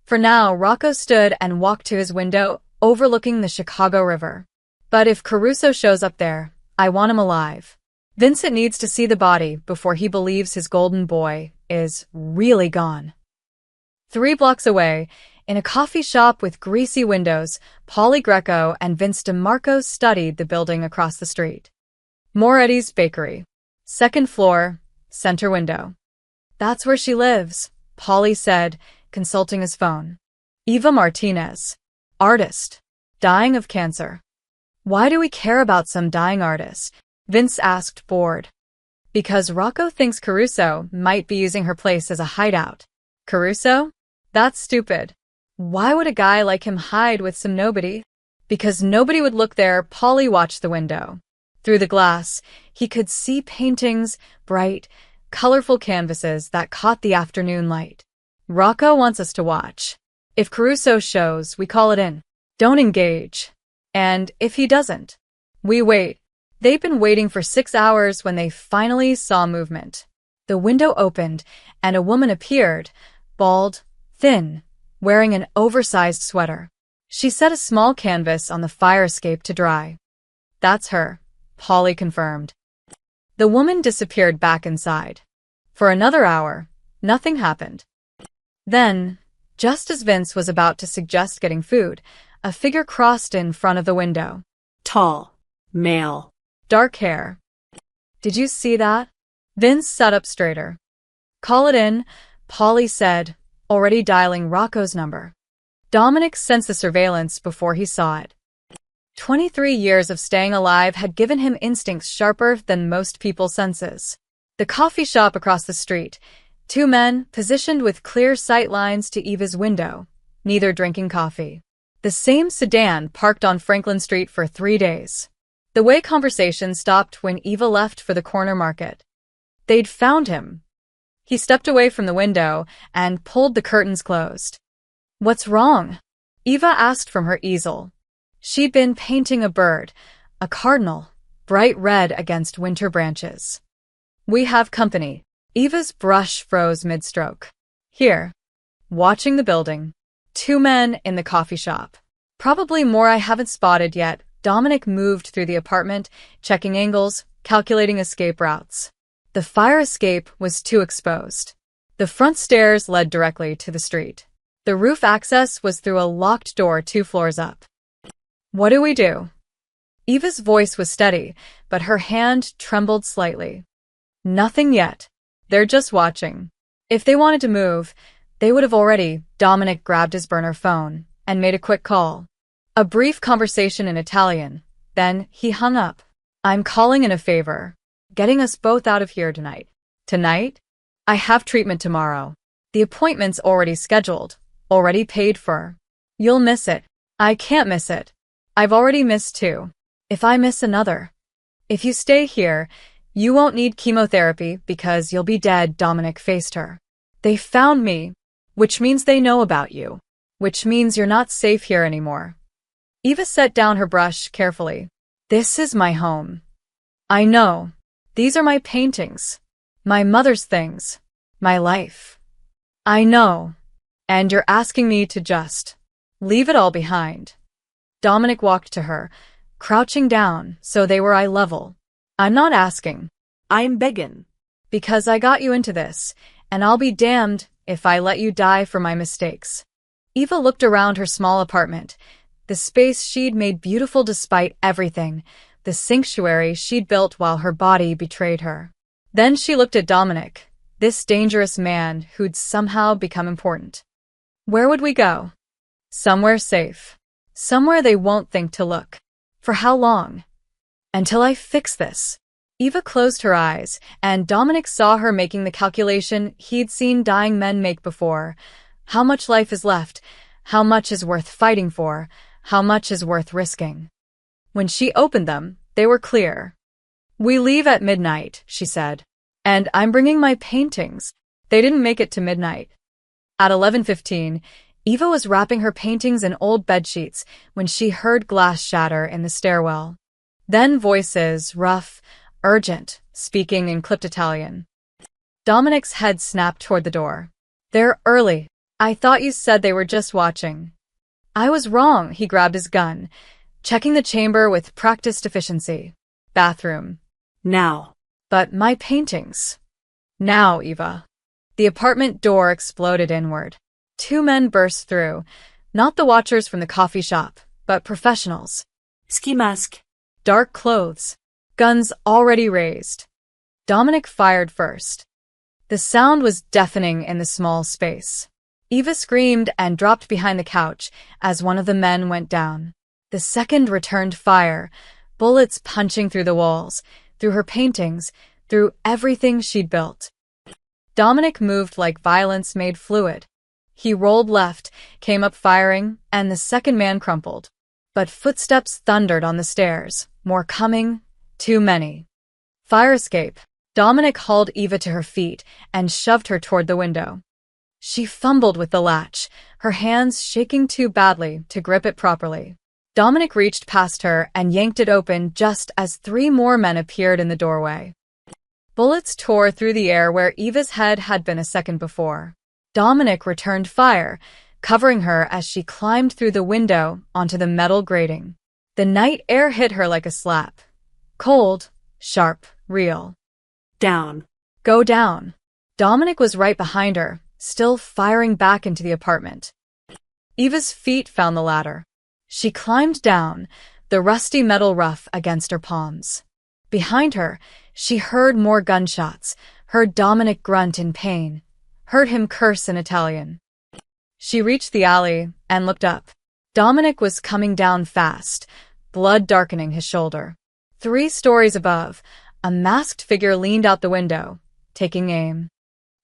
For now, Rocco stood and walked to his window, overlooking the Chicago River. But if Caruso shows up there, I want him alive. Vincent needs to see the body before he believes his golden boy is really gone. 3 blocks away, in a coffee shop with greasy windows, Polly Greco and Vince DeMarco studied the building across the street. Moretti's Bakery. 2nd floor, center window. That's where she lives, Polly said, consulting his phone. Eva Martinez. Artist. Dying of cancer. Why do we care about some dying artist? Vince asked, bored. Because Rocco thinks Caruso might be using her place as a hideout. Caruso? That's stupid. Why would a guy like him hide with some nobody? Because nobody would look there. Polly watched the window. Through the glass, he could see paintings, bright, colorful canvases that caught the afternoon light. Rocco wants us to watch. If Caruso shows, we call it in. Don't engage. And if he doesn't, we wait. They'd been waiting for 6 hours when they finally saw movement. The window opened, and a woman appeared, bald, thin, wearing an oversized sweater. She set a small canvas on the fire escape to dry. That's her, Polly confirmed. The woman disappeared back inside. For another hour, nothing happened. Then, just as Vince was about to suggest getting food, a figure crossed in front of the window. Tall. Male. Dark hair. Did you see that? Vince sat up straighter. Call it in, Polly said, already dialing Rocco's number. Dominic sensed the surveillance before he saw it. 23 years of staying alive had given him instincts sharper than most people's senses. The coffee shop across the street, 2 men positioned with clear sight lines to Eva's window, neither drinking coffee. The same sedan parked on Franklin Street for 3 days. The way conversation stopped when Eva left for the corner market. They'd found him. He stepped away from the window and pulled the curtains closed. What's wrong? Eva asked from her easel. She'd been painting a bird, a cardinal, bright red against winter branches. We have company. Eva's brush froze mid-stroke. Here. Watching the building. 2 men in the coffee shop. Probably more I haven't spotted yet. Dominic moved through the apartment, checking angles, calculating escape routes. The fire escape was too exposed. The front stairs led directly to the street. The roof access was through a locked door 2 floors up. What do we do? Eva's voice was steady, but her hand trembled slightly. Nothing yet. They're just watching. If they wanted to move, they would have already. Dominic grabbed his burner phone and made a quick call. A brief conversation in Italian. Then he hung up. I'm calling in a favor. Getting us both out of here tonight. Tonight? I have treatment tomorrow. The appointment's already scheduled. Already paid for. You'll miss it. I can't miss it. I've already missed 2. If I miss another. If you stay here, you won't need chemotherapy because you'll be dead. Dominic faced her. They found me, which means they know about you, which means you're not safe here anymore. Eva set down her brush carefully. This is my home. I know. These are my paintings. My mother's things. My life. I know. And you're asking me to just leave it all behind. Dominic walked to her, crouching down so they were eye level. I'm not asking. I'm begging. Because I got you into this, and I'll be damned if I let you die for my mistakes. Eva looked around her small apartment, the space she'd made beautiful despite everything, the sanctuary she'd built while her body betrayed her. Then she looked at Dominic, this dangerous man who'd somehow become important. Where would we go? Somewhere safe. Somewhere they won't think to look. For how long? Until I fix this. Eva closed her eyes, and Dominic saw her making the calculation he'd seen dying men make before. How much life is left? How much is worth fighting for? How much is worth risking? When she opened them, they were clear. "We leave at midnight," she said. "And I'm bringing my paintings." They didn't make it to midnight. At 11:15, Eva was wrapping her paintings in old bedsheets when she heard glass shatter in the stairwell. Then voices, rough, urgent, speaking in clipped Italian. Dominic's head snapped toward the door. "They're early. I thought you said they were just watching." "I was wrong." He grabbed his gun, checking the chamber with practiced efficiency. "Bathroom." Now. "But my paintings." "Now, Eva." The apartment door exploded inward. 2 men burst through, not the watchers from the coffee shop, but professionals. Ski mask. Dark clothes. Guns already raised. Dominic fired first. The sound was deafening in the small space. Eva screamed and dropped behind the couch as one of the men went down. The second returned fire, bullets punching through the walls, through her paintings, through everything she'd built. Dominic moved like violence made fluid. He rolled left, came up firing, and the second man crumpled. But footsteps thundered on the stairs. More coming. Too many. Fire escape. Dominic hauled Eva to her feet and shoved her toward the window. She fumbled with the latch, her hands shaking too badly to grip it properly. Dominic reached past her and yanked it open just as 3 more men appeared in the doorway. Bullets tore through the air where Eva's head had been a second before. Dominic returned fire, covering her as she climbed through the window onto the metal grating. The night air hit her like a slap. Cold, sharp, real. Down. Go down. Dominic was right behind her, still firing back into the apartment. Eva's feet found the ladder. She climbed down, the rusty metal rough against her palms. Behind her, she heard more gunshots, heard Dominic grunt in pain, heard him curse in Italian. She reached the alley and looked up. Dominic was coming down fast, blood darkening his shoulder. 3 stories above, a masked figure leaned out the window, taking aim.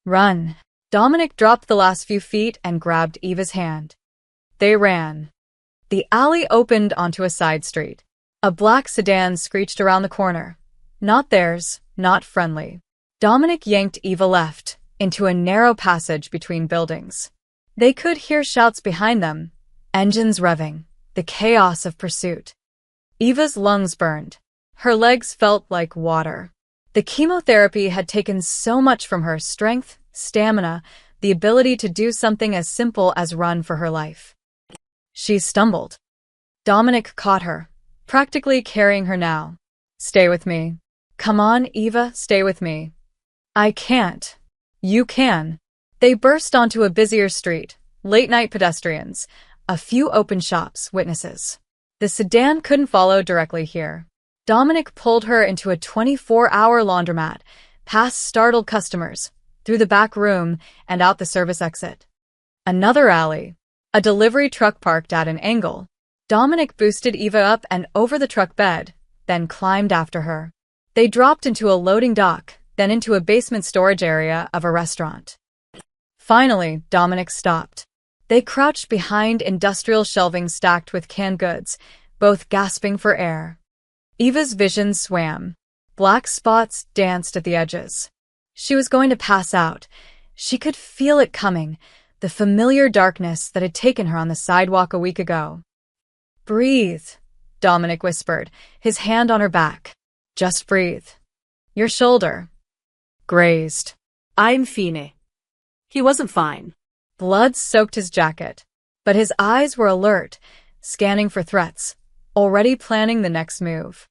"Run." Dominic dropped the last few feet and grabbed Eva's hand. They ran. The alley opened onto a side street. A black sedan screeched around the corner. Not theirs, not friendly. Dominic yanked Eva left, into a narrow passage between buildings. They could hear shouts behind them, engines revving, the chaos of pursuit. Eva's lungs burned. Her legs felt like water. The chemotherapy had taken so much from her: strength, stamina, the ability to do something as simple as run for her life. She stumbled. Dominic caught her, practically carrying her now. "Stay with me." "Come on, Eva, stay with me." "I can't." "You can." They burst onto a busier street, late-night pedestrians, a few open shops, witnesses. The sedan couldn't follow directly here. Dominic pulled her into a 24-hour laundromat, past startled customers, through the back room and out the service exit. Another alley. A delivery truck parked at an angle. Dominic boosted Eva up and over the truck bed, then climbed after her. They dropped into a loading dock, then into a basement storage area of a restaurant. Finally, Dominic stopped. They crouched behind industrial shelving stacked with canned goods, both gasping for air. Eva's vision swam. Black spots danced at the edges. She was going to pass out. She could feel it coming, the familiar darkness that had taken her on the sidewalk a week ago. "Breathe," Dominic whispered, his hand on her back. "Just breathe." Your shoulder. Grazed. I'm fine. He wasn't fine. Blood soaked his jacket, but his eyes were alert, scanning for threats, already planning the next move.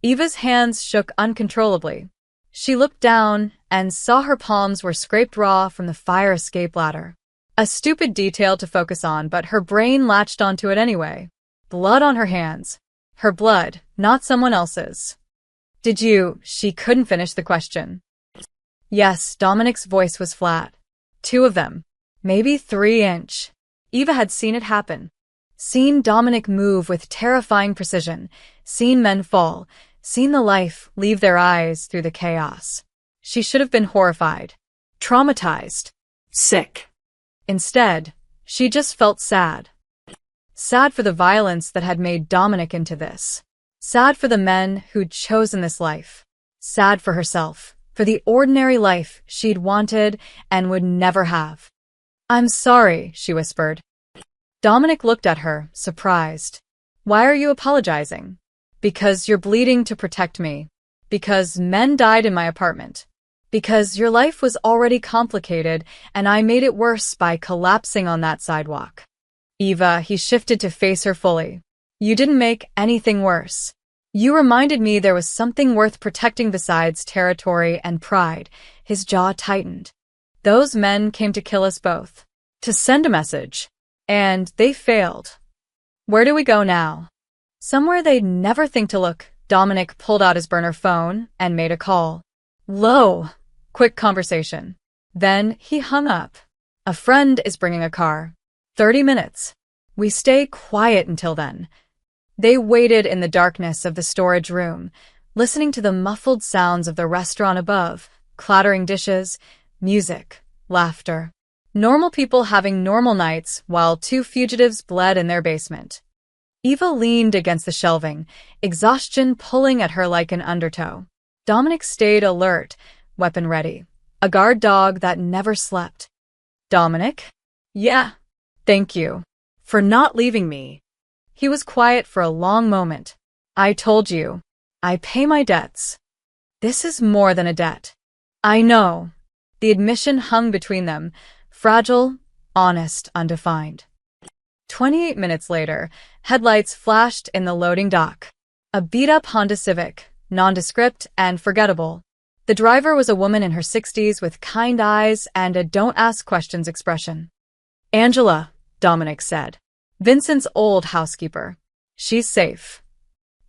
Eva's hands shook uncontrollably. She looked down and saw her palms were scraped raw from the fire escape ladder. A stupid detail to focus on, but her brain latched onto it anyway. Blood on her hands. Her blood, not someone else's. "Did you?" She couldn't finish the question. Yes, Dominic's voice was flat. 2 of them. Maybe 3 inch. Eva had seen it happen. Seen Dominic move with terrifying precision, seen men fall, seen the life leave their eyes through the chaos. She should have been horrified, traumatized. Sick. Instead, she just felt sad. Sad for the violence that had made Dominic into this. Sad for the men who'd chosen this life. Sad for herself, for the ordinary life she'd wanted and would never have. "I'm sorry," she whispered. Dominic looked at her, surprised. "Why are you apologizing?" "Because you're bleeding to protect me. Because men died in my apartment. Because your life was already complicated and I made it worse by collapsing on that sidewalk." "Eva," he shifted to face her fully. "You didn't make anything worse. You reminded me there was something worth protecting besides territory and pride." His jaw tightened. "Those men came to kill us both. To send a message. And they failed. Where do we go now?" "Somewhere they'd never think to look." Dominic pulled out his burner phone and made a call. Low, quick conversation. Then he hung up. "A friend is bringing a car. 30 minutes. We stay quiet until then." They waited in the darkness of the storage room, listening to the muffled sounds of the restaurant above, clattering dishes, music, laughter. Normal people having normal nights while two fugitives bled in their basement. Eva leaned against the shelving, exhaustion pulling at her like an undertow. Dominic stayed alert, weapon ready. A guard dog that never slept. "Dominic?" "Yeah. Thank you. For not leaving me." He was quiet for a long moment. "I told you. I pay my debts." "This is more than a debt." "I know." The admission hung between them, fragile, honest, undefined. 28 minutes later, headlights flashed in the loading dock. A beat-up Honda Civic, nondescript and forgettable. The driver was a woman in her 60s with kind eyes and a don't-ask-questions expression. "Angela," Dominic said. "Vincent's old housekeeper. She's safe."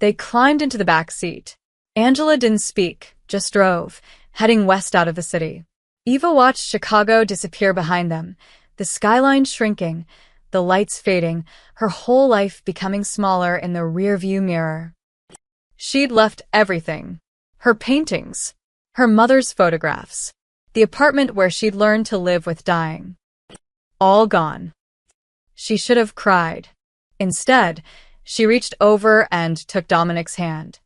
They climbed into the back seat. Angela didn't speak, just drove, heading west out of the city. Eva watched Chicago disappear behind them, the skyline shrinking, the lights fading, her whole life becoming smaller in the rearview mirror. She'd left everything. Her paintings, her mother's photographs, the apartment where she'd learned to live with dying. All gone. She should have cried. Instead, she reached over and took Dominic's hand.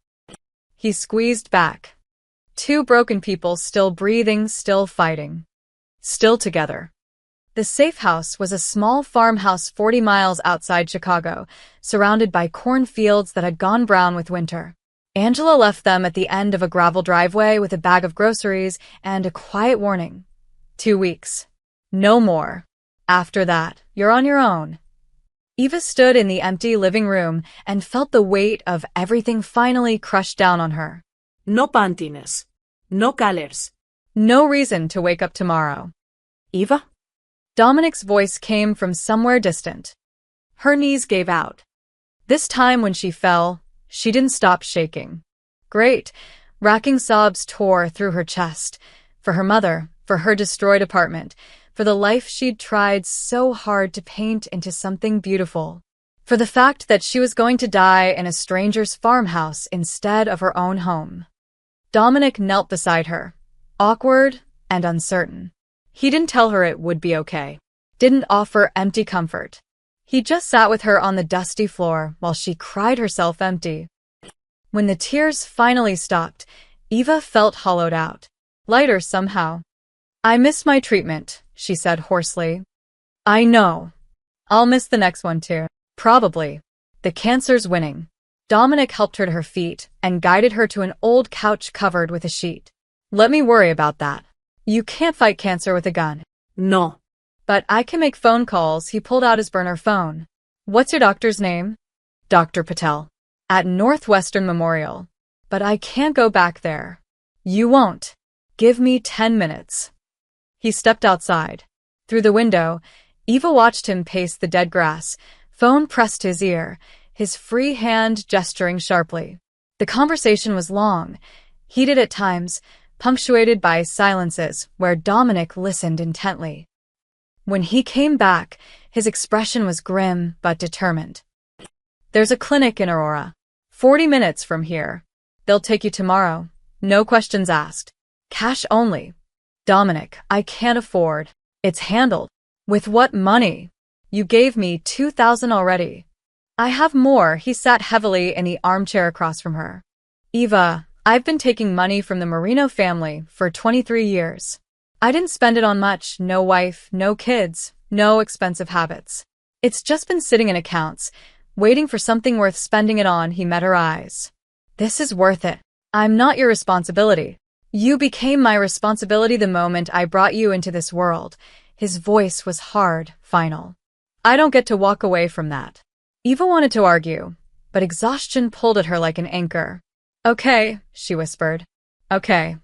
He squeezed back. Two broken people still breathing, still fighting. Still together. The safe house was a small farmhouse 40 miles outside Chicago, surrounded by cornfields that had gone brown with winter. Angela left them at the end of a gravel driveway with a bag of groceries and a quiet warning. 2 weeks. No more. After that, you're on your own. Eva stood in the empty living room and felt the weight of everything finally crushed down on her. No pantines. No colors. No reason to wake up tomorrow. "Eva?" Dominic's voice came from somewhere distant. Her knees gave out. This time when she fell, she didn't stop shaking. Great, racking sobs tore through her chest. For her mother, for her destroyed apartment, for the life she'd tried so hard to paint into something beautiful. For the fact that she was going to die in a stranger's farmhouse instead of her own home. Dominic knelt beside her, awkward and uncertain. He didn't tell her it would be okay. Didn't offer empty comfort. He just sat with her on the dusty floor while she cried herself empty. When the tears finally stopped, Eva felt hollowed out. Lighter somehow. "I miss my treatment," she said hoarsely. "I know. I'll miss the next one too. Probably. The cancer's winning." Dominic helped her to her feet and guided her to an old couch covered with a sheet. "Let me worry about that. You can't fight cancer with a gun." "No." "But I can make phone calls." He pulled out his burner phone. "What's your doctor's name?" "Dr. Patel. At Northwestern Memorial. But I can't go back there." "You won't. Give me 10 minutes." He stepped outside. Through the window, Eva watched him pace the dead grass, phone pressed to his ear, his free hand gesturing sharply. The conversation was long, heated at times, punctuated by silences where Dominic listened intently. When he came back, his expression was grim but determined. There's a clinic in Aurora. 40 minutes from here. They'll take you tomorrow. No questions asked. Cash only. Dominic, I can't afford. It's handled. With what money? You gave me $2,000 already. I have more. He sat heavily in the armchair across from her. Eva, I've been taking money from the Marino family for 23 years. I didn't spend it on much. No wife, no kids, no expensive habits. It's just been sitting in accounts, waiting for something worth spending it on. He met her eyes. This is worth it. I'm not your responsibility. You became my responsibility the moment I brought you into this world. His voice was hard, final. I don't get to walk away from that. Eva wanted to argue, but exhaustion pulled at her like an anchor. Okay, she whispered. Okay.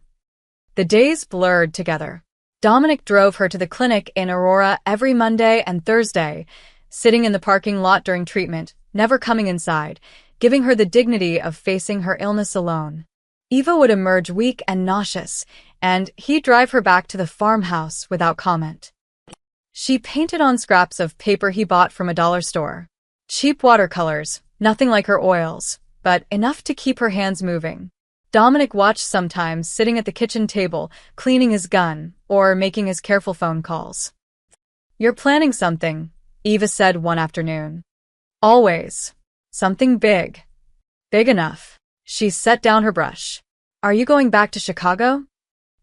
The days blurred together. Dominic drove her to the clinic in Aurora every Monday and Thursday, sitting in the parking lot during treatment, never coming inside, giving her the dignity of facing her illness alone. Eva would emerge weak and nauseous, and he'd drive her back to the farmhouse without comment. She painted on scraps of paper he bought from a dollar store. Cheap watercolors, nothing like her oils, but enough to keep her hands moving. Dominic watched sometimes, sitting at the kitchen table, cleaning his gun, or making his careful phone calls. You're planning something, Eva said one afternoon. Always. Something big. Big enough. She set down her brush. Are you going back to Chicago?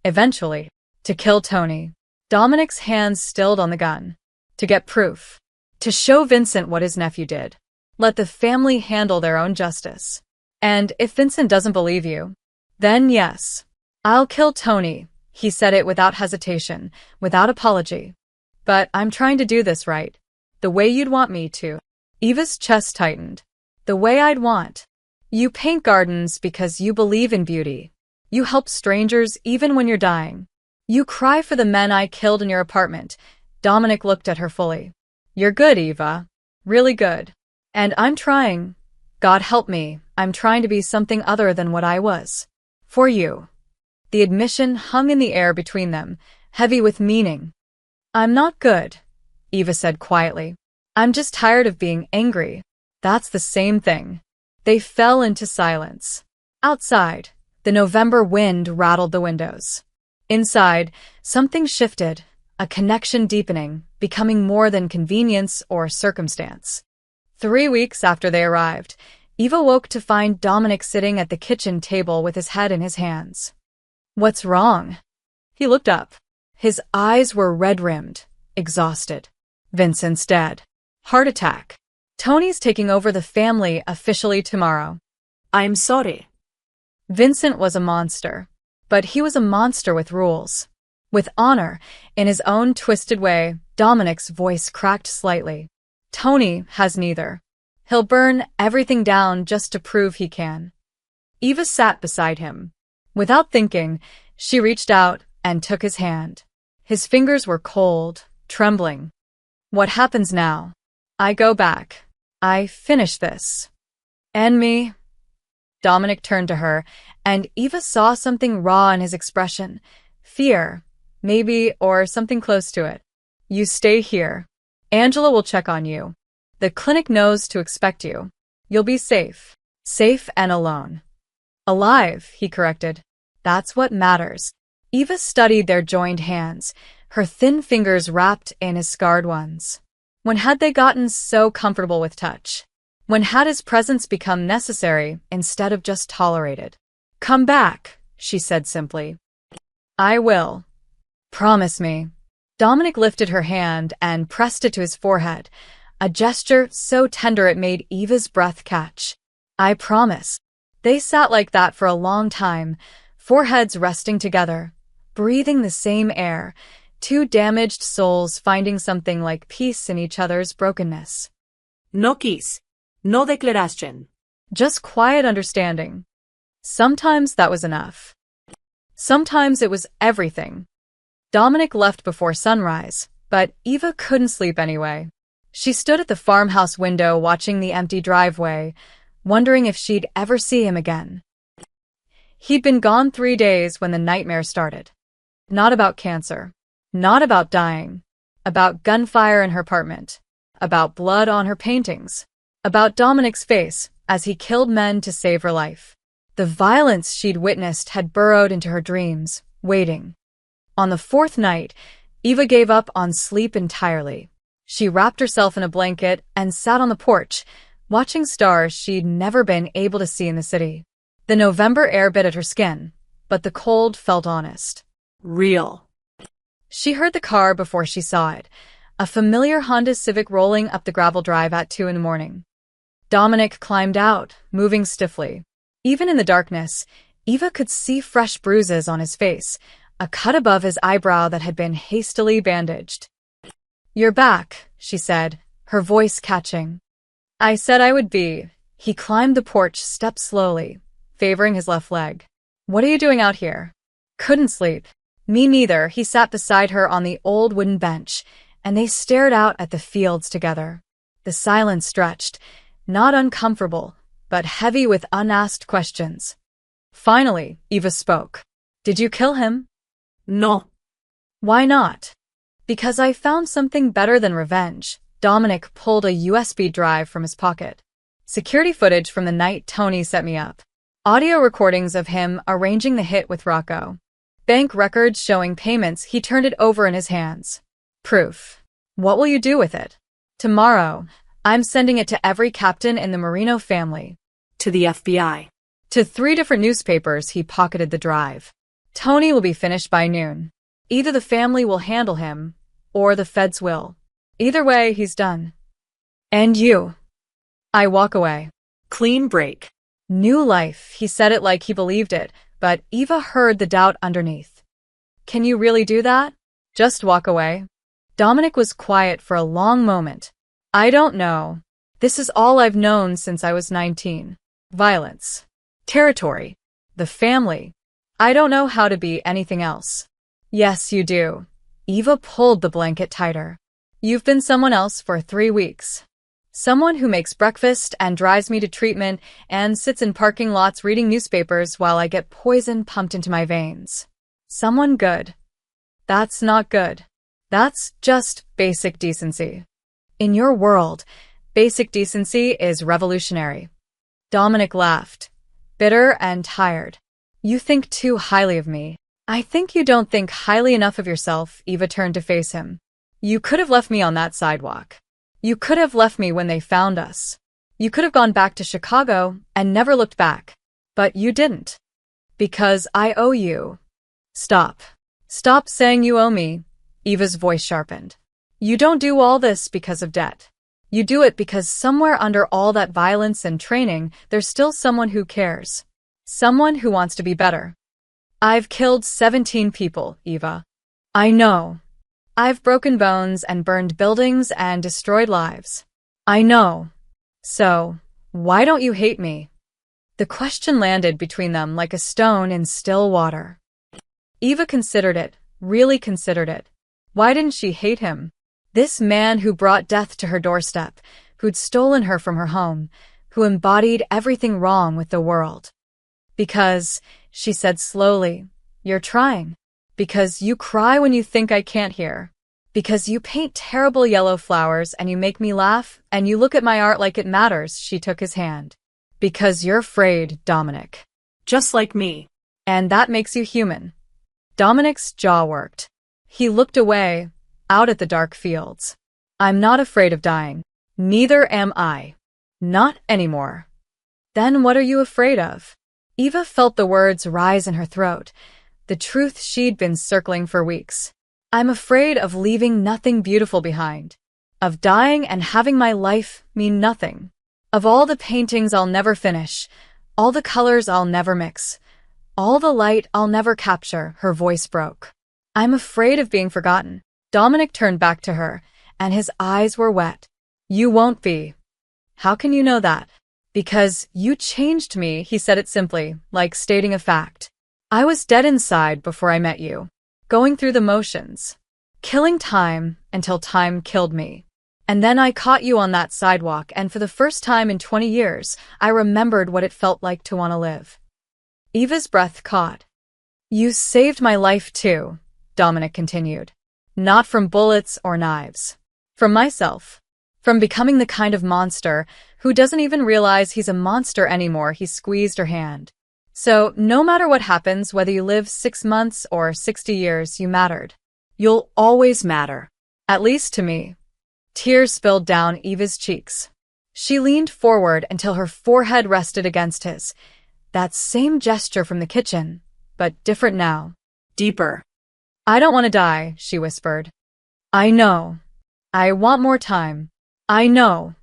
Eventually. To kill Tony. Dominic's hands stilled on the gun. To get proof. To show Vincent what his nephew did. Let the family handle their own justice. And if Vincent doesn't believe you, then yes. I'll kill Tony. He said it without hesitation, without apology. But I'm trying to do this right. The way you'd want me to. Eva's chest tightened. The way I'd want. You paint gardens because you believe in beauty. You help strangers even when you're dying. You cry for the men I killed in your apartment. Dominic looked at her fully. You're good, Eva. Really good. And I'm trying. God help me, I'm trying to be something other than what I was. For you. The admission hung in the air between them, heavy with meaning. I'm not good, Eva said quietly. I'm just tired of being angry. That's the same thing. They fell into silence. Outside, the November wind rattled the windows. Inside, something shifted, a connection deepening, becoming more than convenience or circumstance. 3 weeks after they arrived, Eva woke to find Dominic sitting at the kitchen table with his head in his hands. What's wrong? He looked up. His eyes were red-rimmed, exhausted. Vincent's dead. Heart attack. Tony's taking over the family officially tomorrow. I'm sorry. Vincent was a monster, but he was a monster with rules. With honor, in his own twisted way. Dominic's voice cracked slightly. Tony has neither. He'll burn everything down just to prove he can. Eva sat beside him. Without thinking, she reached out and took his hand. His fingers were cold, trembling. What happens now? I go back. I finish this. And me? Dominic turned to her, and Eva saw something raw in his expression. Fear, maybe, or something close to it. You stay here. Angela will check on you. The clinic knows to expect you. You'll be safe. Safe and alone. Alive, he corrected. That's what matters. Eva studied their joined hands, her thin fingers wrapped in his scarred ones. When had they gotten so comfortable with touch? When had his presence become necessary instead of just tolerated? Come back, she said simply. I will. Promise me. Dominic lifted her hand and pressed it to his forehead, a gesture so tender it made Eva's breath catch. I promise. They sat like that for a long time, foreheads resting together, breathing the same air, two damaged souls finding something like peace in each other's brokenness. No kiss. No declaration. Just quiet understanding. Sometimes that was enough. Sometimes it was everything. Dominic left before sunrise, but Eva couldn't sleep anyway. She stood at the farmhouse window watching the empty driveway, wondering if she'd ever see him again. He'd been gone 3 days when the nightmare started. Not about cancer. Not about dying. About gunfire in her apartment. About blood on her paintings. About Dominic's face as he killed men to save her life. The violence she'd witnessed had burrowed into her dreams, waiting. On the fourth night, Eva gave up on sleep entirely. She wrapped herself in a blanket and sat on the porch, watching stars she'd never been able to see in the city. The November air bit at her skin, but the cold felt honest. Real. She heard the car before she saw it, a familiar Honda Civic rolling up the gravel drive at 2 a.m. Dominic climbed out, moving stiffly. Even in the darkness, Eva could see fresh bruises on his face, a cut above his eyebrow that had been hastily bandaged. "You're back," she said, her voice catching. "I said I would be." He climbed the porch step slowly, favoring his left leg. "What are you doing out here?" "Couldn't sleep." "Me neither." He sat beside her on the old wooden bench, and they stared out at the fields together. The silence stretched, not uncomfortable, but heavy with unasked questions. Finally, Eva spoke. "Did you kill him?" No. "Why not?" "Because I found something better than revenge." Dominic pulled a USB drive from his pocket. "Security footage from the night Tony set me up. Audio recordings of him arranging the hit with Rocco. Bank records showing payments." He turned it over in his hands. "Proof. What will you do with it?" "Tomorrow, I'm sending it to every captain in the Marino family." To the FBI. To 3 different newspapers. He pocketed the drive. "Tony will be finished by noon. Either the family will handle him, or the feds will. Either way, he's done." "And you?" "I walk away." Clean break. "New life." He said it like he believed it, but Eva heard the doubt underneath. "Can you really do that? Just walk away?" Dominic was quiet for a long moment. "I don't know. This is all I've known since I was 19. Violence. Territory. The family. I don't know how to be anything else." "Yes, you do." Eva pulled the blanket tighter. "You've been someone else for 3 weeks. Someone who makes breakfast and drives me to treatment and sits in parking lots reading newspapers while I get poison pumped into my veins. Someone good. That's not good. That's just basic decency. In your world, basic decency is revolutionary." Dominic laughed, bitter and tired. "You think too highly of me." "I think you don't think highly enough of yourself." Eva turned to face him. "You could have left me on that sidewalk. You could have left me when they found us. You could have gone back to Chicago and never looked back. But you didn't. Because I owe you." "Stop. Stop saying you owe me." Eva's voice sharpened. "You don't do all this because of debt. You do it because somewhere under all that violence and training, there's still someone who cares. Someone who wants to be better." "I've killed 17 people, Eva. I know. I've broken bones and burned buildings and destroyed lives. I know. So, why don't you hate me?" The question landed between them like a stone in still water. Eva considered it, really considered it. Why didn't she hate him? This man who brought death to her doorstep, who'd stolen her from her home, who embodied everything wrong with the world. "Because," she said slowly, "you're trying. Because you cry when you think I can't hear. Because you paint terrible yellow flowers and you make me laugh and you look at my art like it matters." She took his hand. "Because you're afraid, Dominic. Just like me. And that makes you human." Dominic's jaw worked. He looked away, out at the dark fields. "I'm not afraid of dying. Neither am I. Not anymore." "Then what are you afraid of?" Eva felt the words rise in her throat, the truth she'd been circling for weeks. "I'm afraid of leaving nothing beautiful behind. Of dying and having my life mean nothing. Of all the paintings I'll never finish, all the colors I'll never mix, all the light I'll never capture." Her voice broke. "I'm afraid of being forgotten." Dominic turned back to her, and his eyes were wet. "You won't be." "How can you know that?" "Because you changed me." He said it simply, like stating a fact. "I was dead inside before I met you. Going through the motions. Killing time until time killed me. And then I caught you on that sidewalk, and for the first time in 20 years, I remembered what it felt like to want to live." Eva's breath caught. "You saved my life too," Dominic continued. Not from bullets or knives. From myself. From becoming the kind of monster who doesn't even realize he's a monster anymore. He squeezed her hand. So, no matter what happens, whether you live 6 months or 60 years, you mattered. You'll always matter. At least to me. Tears spilled down Eva's cheeks. She leaned forward until her forehead rested against his. That same gesture from the kitchen, but different now. Deeper. I don't want to die, she whispered. I know. I want more time. I know.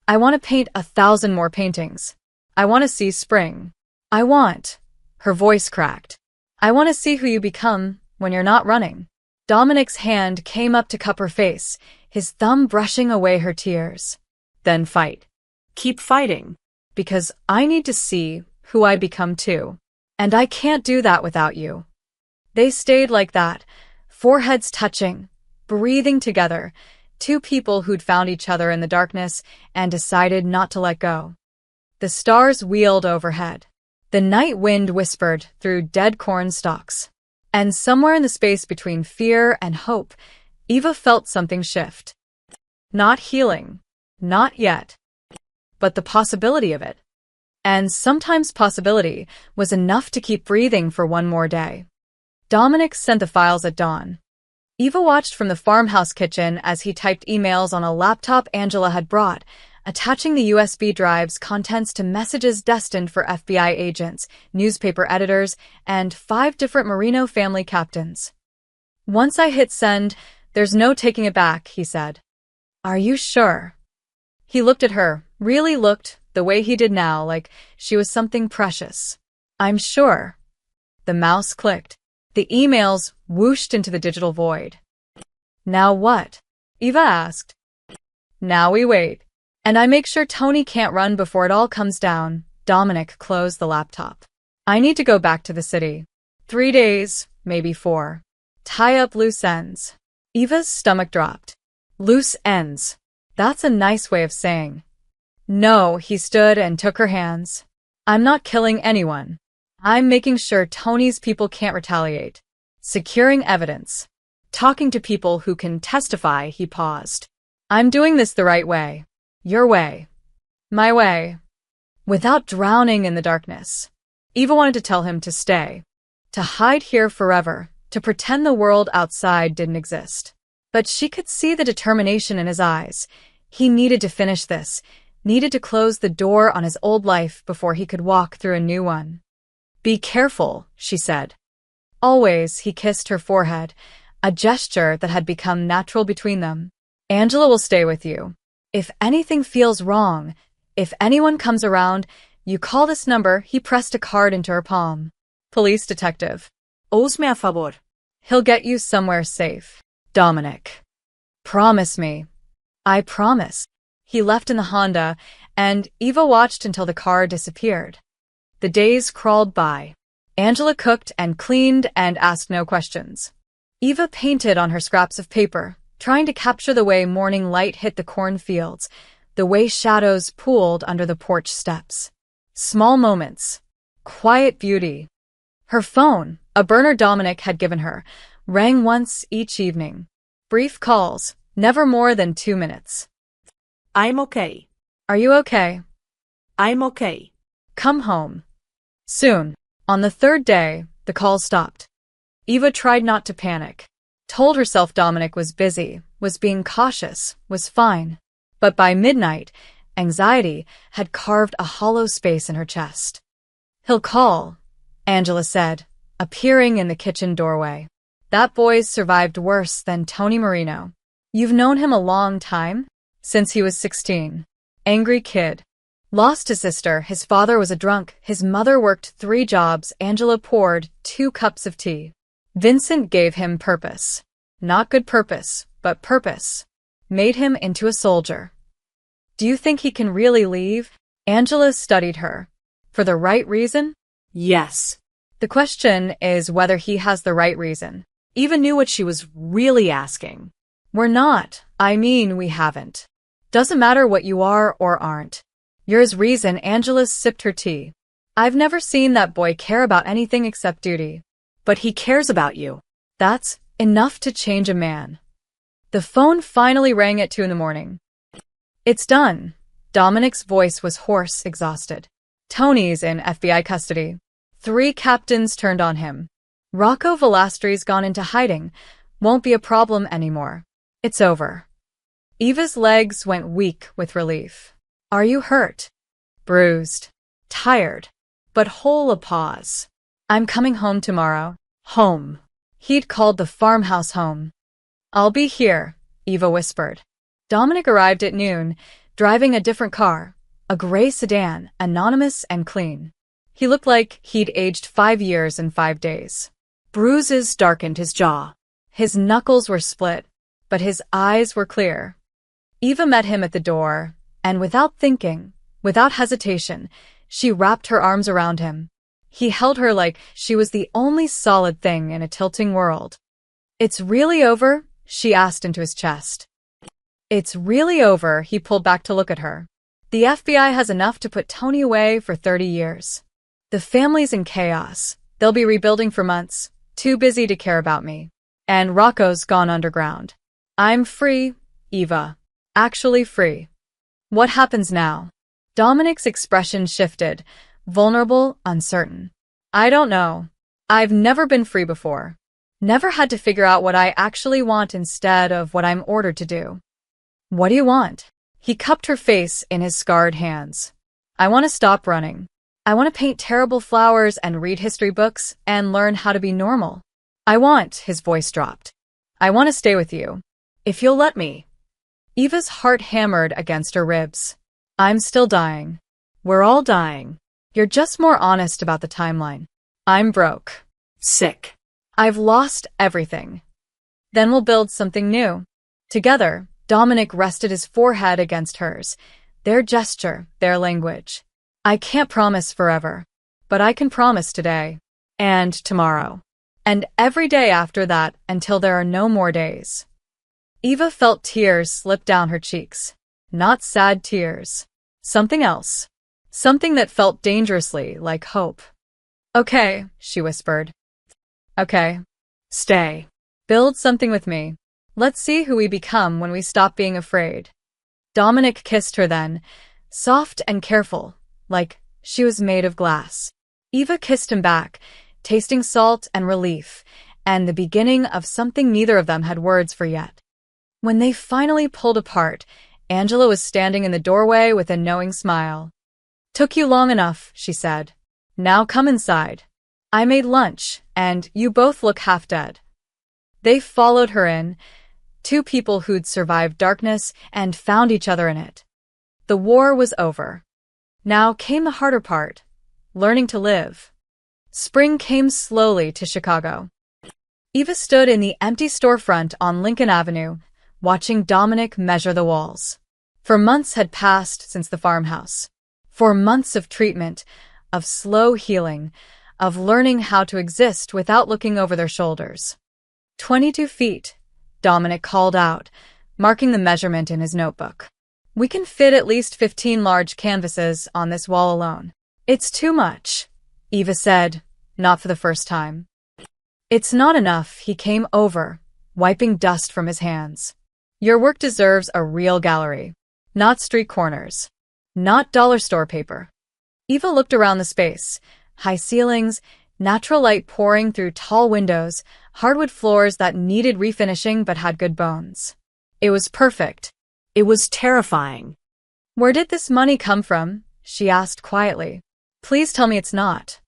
I want to paint 1,000 more paintings. I want to see spring. I want. Her voice cracked. I want to see who you become when you're not running. Dominic's hand came up to cup her face, his thumb brushing away her tears. Then fight. Keep fighting. Because I need to see who I become too. And I can't do that without you. They stayed like that, foreheads touching, breathing together, two people who'd found each other in the darkness and decided not to let go. The stars wheeled overhead. The night wind whispered through dead corn stalks. And somewhere in the space between fear and hope, Eva felt something shift. Not healing. Not yet. But the possibility of it. And sometimes possibility was enough to keep breathing for one more day. Dominic sent the files at dawn. Eva watched from the farmhouse kitchen as he typed emails on a laptop Angela had brought, attaching the USB drive's contents to messages destined for FBI agents, newspaper editors, and 5 different Merino family captains. Once I hit send, there's no taking it back, he said. Are you sure? He looked at her, really looked, the way he did now, like she was something precious. I'm sure. The mouse clicked. The emails whooshed into the digital void. Now what? Eva asked. Now we wait. And I make sure Tony can't run before it all comes down. Dominic closed the laptop. I need to go back to the city. 3 days, maybe 4. Tie up loose ends. Eva's stomach dropped. Loose ends. That's a nice way of saying. No, he stood and took her hands. I'm not killing anyone. I'm making sure Tony's people can't retaliate. Securing evidence. Talking to people who can testify, he paused. I'm doing this the right way. Your way. My way. Without drowning in the darkness. Eva wanted to tell him to stay. To hide here forever. To pretend the world outside didn't exist. But she could see the determination in his eyes. He needed to finish this. Needed to close the door on his old life before he could walk through a new one. Be careful, she said. Always, he kissed her forehead, a gesture that had become natural between them. Angela will stay with you. If anything feels wrong, if anyone comes around, you call this number. He pressed a card into her palm. Police detective. Ousme a favor. He'll get you somewhere safe. Dominic. Promise me. I promise. He left in the Honda, and Eva watched until the car disappeared. The days crawled by. Angela cooked and cleaned and asked no questions. Eva painted on her scraps of paper, trying to capture the way morning light hit the cornfields, the way shadows pooled under the porch steps. Small moments. Quiet beauty. Her phone, a burner Dominic had given her, rang once each evening. Brief calls, never more than 2 minutes. I'm okay. Are you okay? I'm okay. Come home. Soon. On the 3rd day, the call stopped. Eva tried not to panic. Told herself Dominic was busy, was being cautious, was fine. But by midnight, anxiety had carved a hollow space in her chest. He'll call, Angela said, appearing in the kitchen doorway. That boy's survived worse than Tony Marino. You've known him a long time? Since he was 16. Angry kid. Lost his sister, his father was a drunk, his mother worked 3 jobs, Angela poured 2 cups of tea. Vincent gave him purpose. Not good purpose, but purpose. Made him into a soldier. Do you think he can really leave? Angela studied her. For the right reason? Yes. The question is whether he has the right reason. Eva knew what she was really asking. We're not. I mean, we haven't. Doesn't matter what you are or aren't. Yours reason. Angela sipped her tea. I've never seen that boy care about anything except duty. But he cares about you. That's enough to change a man. The phone finally rang at 2 in the morning. It's done. Dominic's voice was hoarse, exhausted. Tony's in FBI custody. 3 captains turned on him. Rocco Velastry's gone into hiding. Won't be a problem anymore. It's over. Eva's legs went weak with relief. Are you hurt? Bruised. Tired. But whole. A pause. I'm coming home tomorrow. Home. He'd called the farmhouse home. I'll be here, Eva whispered. Dominic arrived at noon, driving a different car, a gray sedan, anonymous and clean. He looked like he'd aged 5 years in 5 days. Bruises darkened his jaw. His knuckles were split, but his eyes were clear. Eva met him at the door, and without thinking, without hesitation, she wrapped her arms around him. He held her like she was the only solid thing in a tilting world. It's really over? She asked into his chest. It's really over, he pulled back to look at her. The FBI has enough to put Tony away for 30 years. The family's in chaos. They'll be rebuilding for months, too busy to care about me. And Rocco's gone underground. I'm free, Eva. Actually free. What happens now? Dominic's expression shifted, vulnerable, uncertain. I don't know. I've never been free before. Never had to figure out what I actually want instead of what I'm ordered to do. What do you want? He cupped her face in his scarred hands. I want to stop running. I want to paint terrible flowers and read history books and learn how to be normal. His voice dropped. I want to stay with you. If you'll let me. Eva's heart hammered against her ribs. I'm still dying. We're all dying. You're just more honest about the timeline. I'm broke. Sick. I've lost everything. Then we'll build something new. Together, Dominic rested his forehead against hers. Their gesture, their language. I can't promise forever, but I can promise today. And tomorrow. And every day after that until there are no more days. Eva felt tears slip down her cheeks. Not sad tears. Something else. Something that felt dangerously like hope. Okay, she whispered. Okay. Stay. Build something with me. Let's see who we become when we stop being afraid. Dominic kissed her then, soft and careful, like she was made of glass. Eva kissed him back, tasting salt and relief, and the beginning of something neither of them had words for yet. When they finally pulled apart, Angela was standing in the doorway with a knowing smile. Took you long enough, she said. Now come inside. I made lunch, and you both look half dead. They followed her in, 2 people who'd survived darkness and found each other in it. The war was over. Now came the harder part, learning to live. Spring came slowly to Chicago. Eva stood in the empty storefront on Lincoln Avenue, watching Dominic measure the walls. For months had passed since the farmhouse. For months of treatment, of slow healing, of learning how to exist without looking over their shoulders. 22 feet, Dominic called out, marking the measurement in his notebook. We can fit at least 15 large canvases on this wall alone. It's too much, Eva said, not for the first time. It's not enough, he came over, wiping dust from his hands. Your work deserves a real gallery, not street corners, not dollar store paper. Eva looked around the space, high ceilings, natural light pouring through tall windows, hardwood floors that needed refinishing but had good bones. It was perfect. It was terrifying. Where did this money come from? She asked quietly. Please tell me it's not.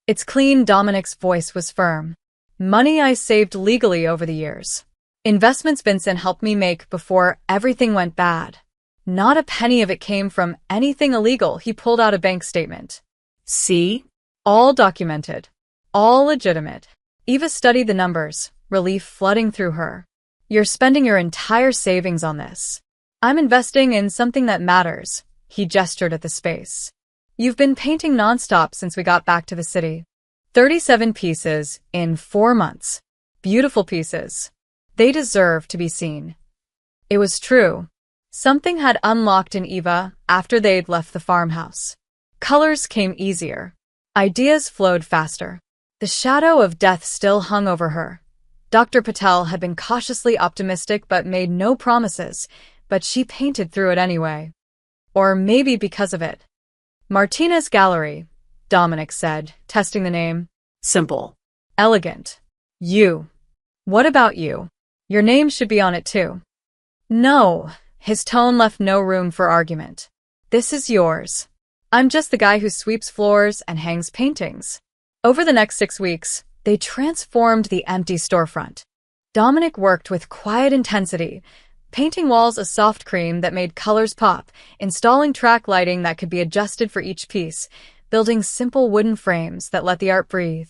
It's clean, Dominic's voice was firm. Money I saved legally over the years. Investments Vincent helped me make before everything went bad. Not a penny of it came from anything illegal. He pulled out a bank statement. See? All documented. All legitimate. Eva studied the numbers, relief flooding through her. You're spending your entire savings on this. I'm investing in something that matters. He gestured at the space. You've been painting nonstop since we got back to the city. 37 pieces in 4 months. Beautiful pieces. They deserve to be seen. It was true. Something had unlocked in Eva after they'd left the farmhouse. Colors came easier. Ideas flowed faster. The shadow of death still hung over her. Dr. Patel had been cautiously optimistic but made no promises, but she painted through it anyway. Or maybe because of it. Martinez Gallery, Dominic said, testing the name. Simple. Elegant. You. What about you? Your name should be on it too. No. His tone left no room for argument. This is yours. I'm just the guy who sweeps floors and hangs paintings. Over the next 6 weeks, they transformed the empty storefront. Dominic worked with quiet intensity, painting walls a soft cream that made colors pop, installing track lighting that could be adjusted for each piece, building simple wooden frames that let the art breathe.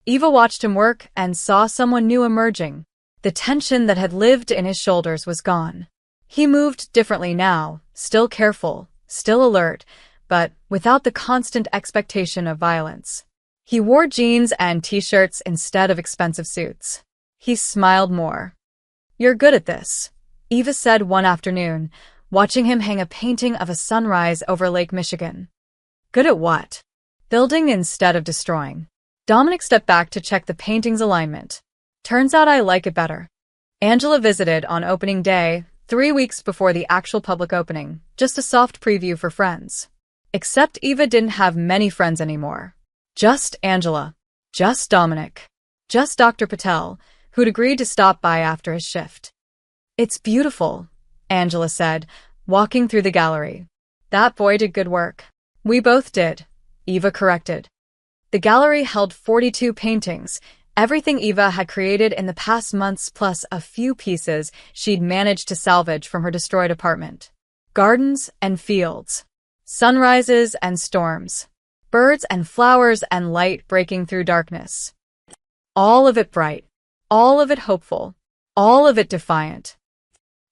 Eva watched him work and saw someone new emerging. The tension that had lived in his shoulders was gone. He moved differently now, still careful, still alert, but without the constant expectation of violence. He wore jeans and t-shirts instead of expensive suits. He smiled more. You're good at this, Eva said one afternoon, watching him hang a painting of a sunrise over Lake Michigan. Good at what? Building instead of destroying. Dominic stepped back to check the painting's alignment. Turns out I like it better. Angela visited on opening day, 3 weeks before the actual public opening, just a soft preview for friends. Except Eva didn't have many friends anymore. Just Angela. Just Dominic. Just Dr. Patel, who'd agreed to stop by after his shift. It's beautiful, Angela said, walking through the gallery. That boy did good work. We both did, Eva corrected. The gallery held 42 paintings, everything Eva had created in the past months plus a few pieces she'd managed to salvage from her destroyed apartment. Gardens and fields. Sunrises and storms. Birds and flowers and light breaking through darkness. All of it bright. All of it hopeful. All of it defiant.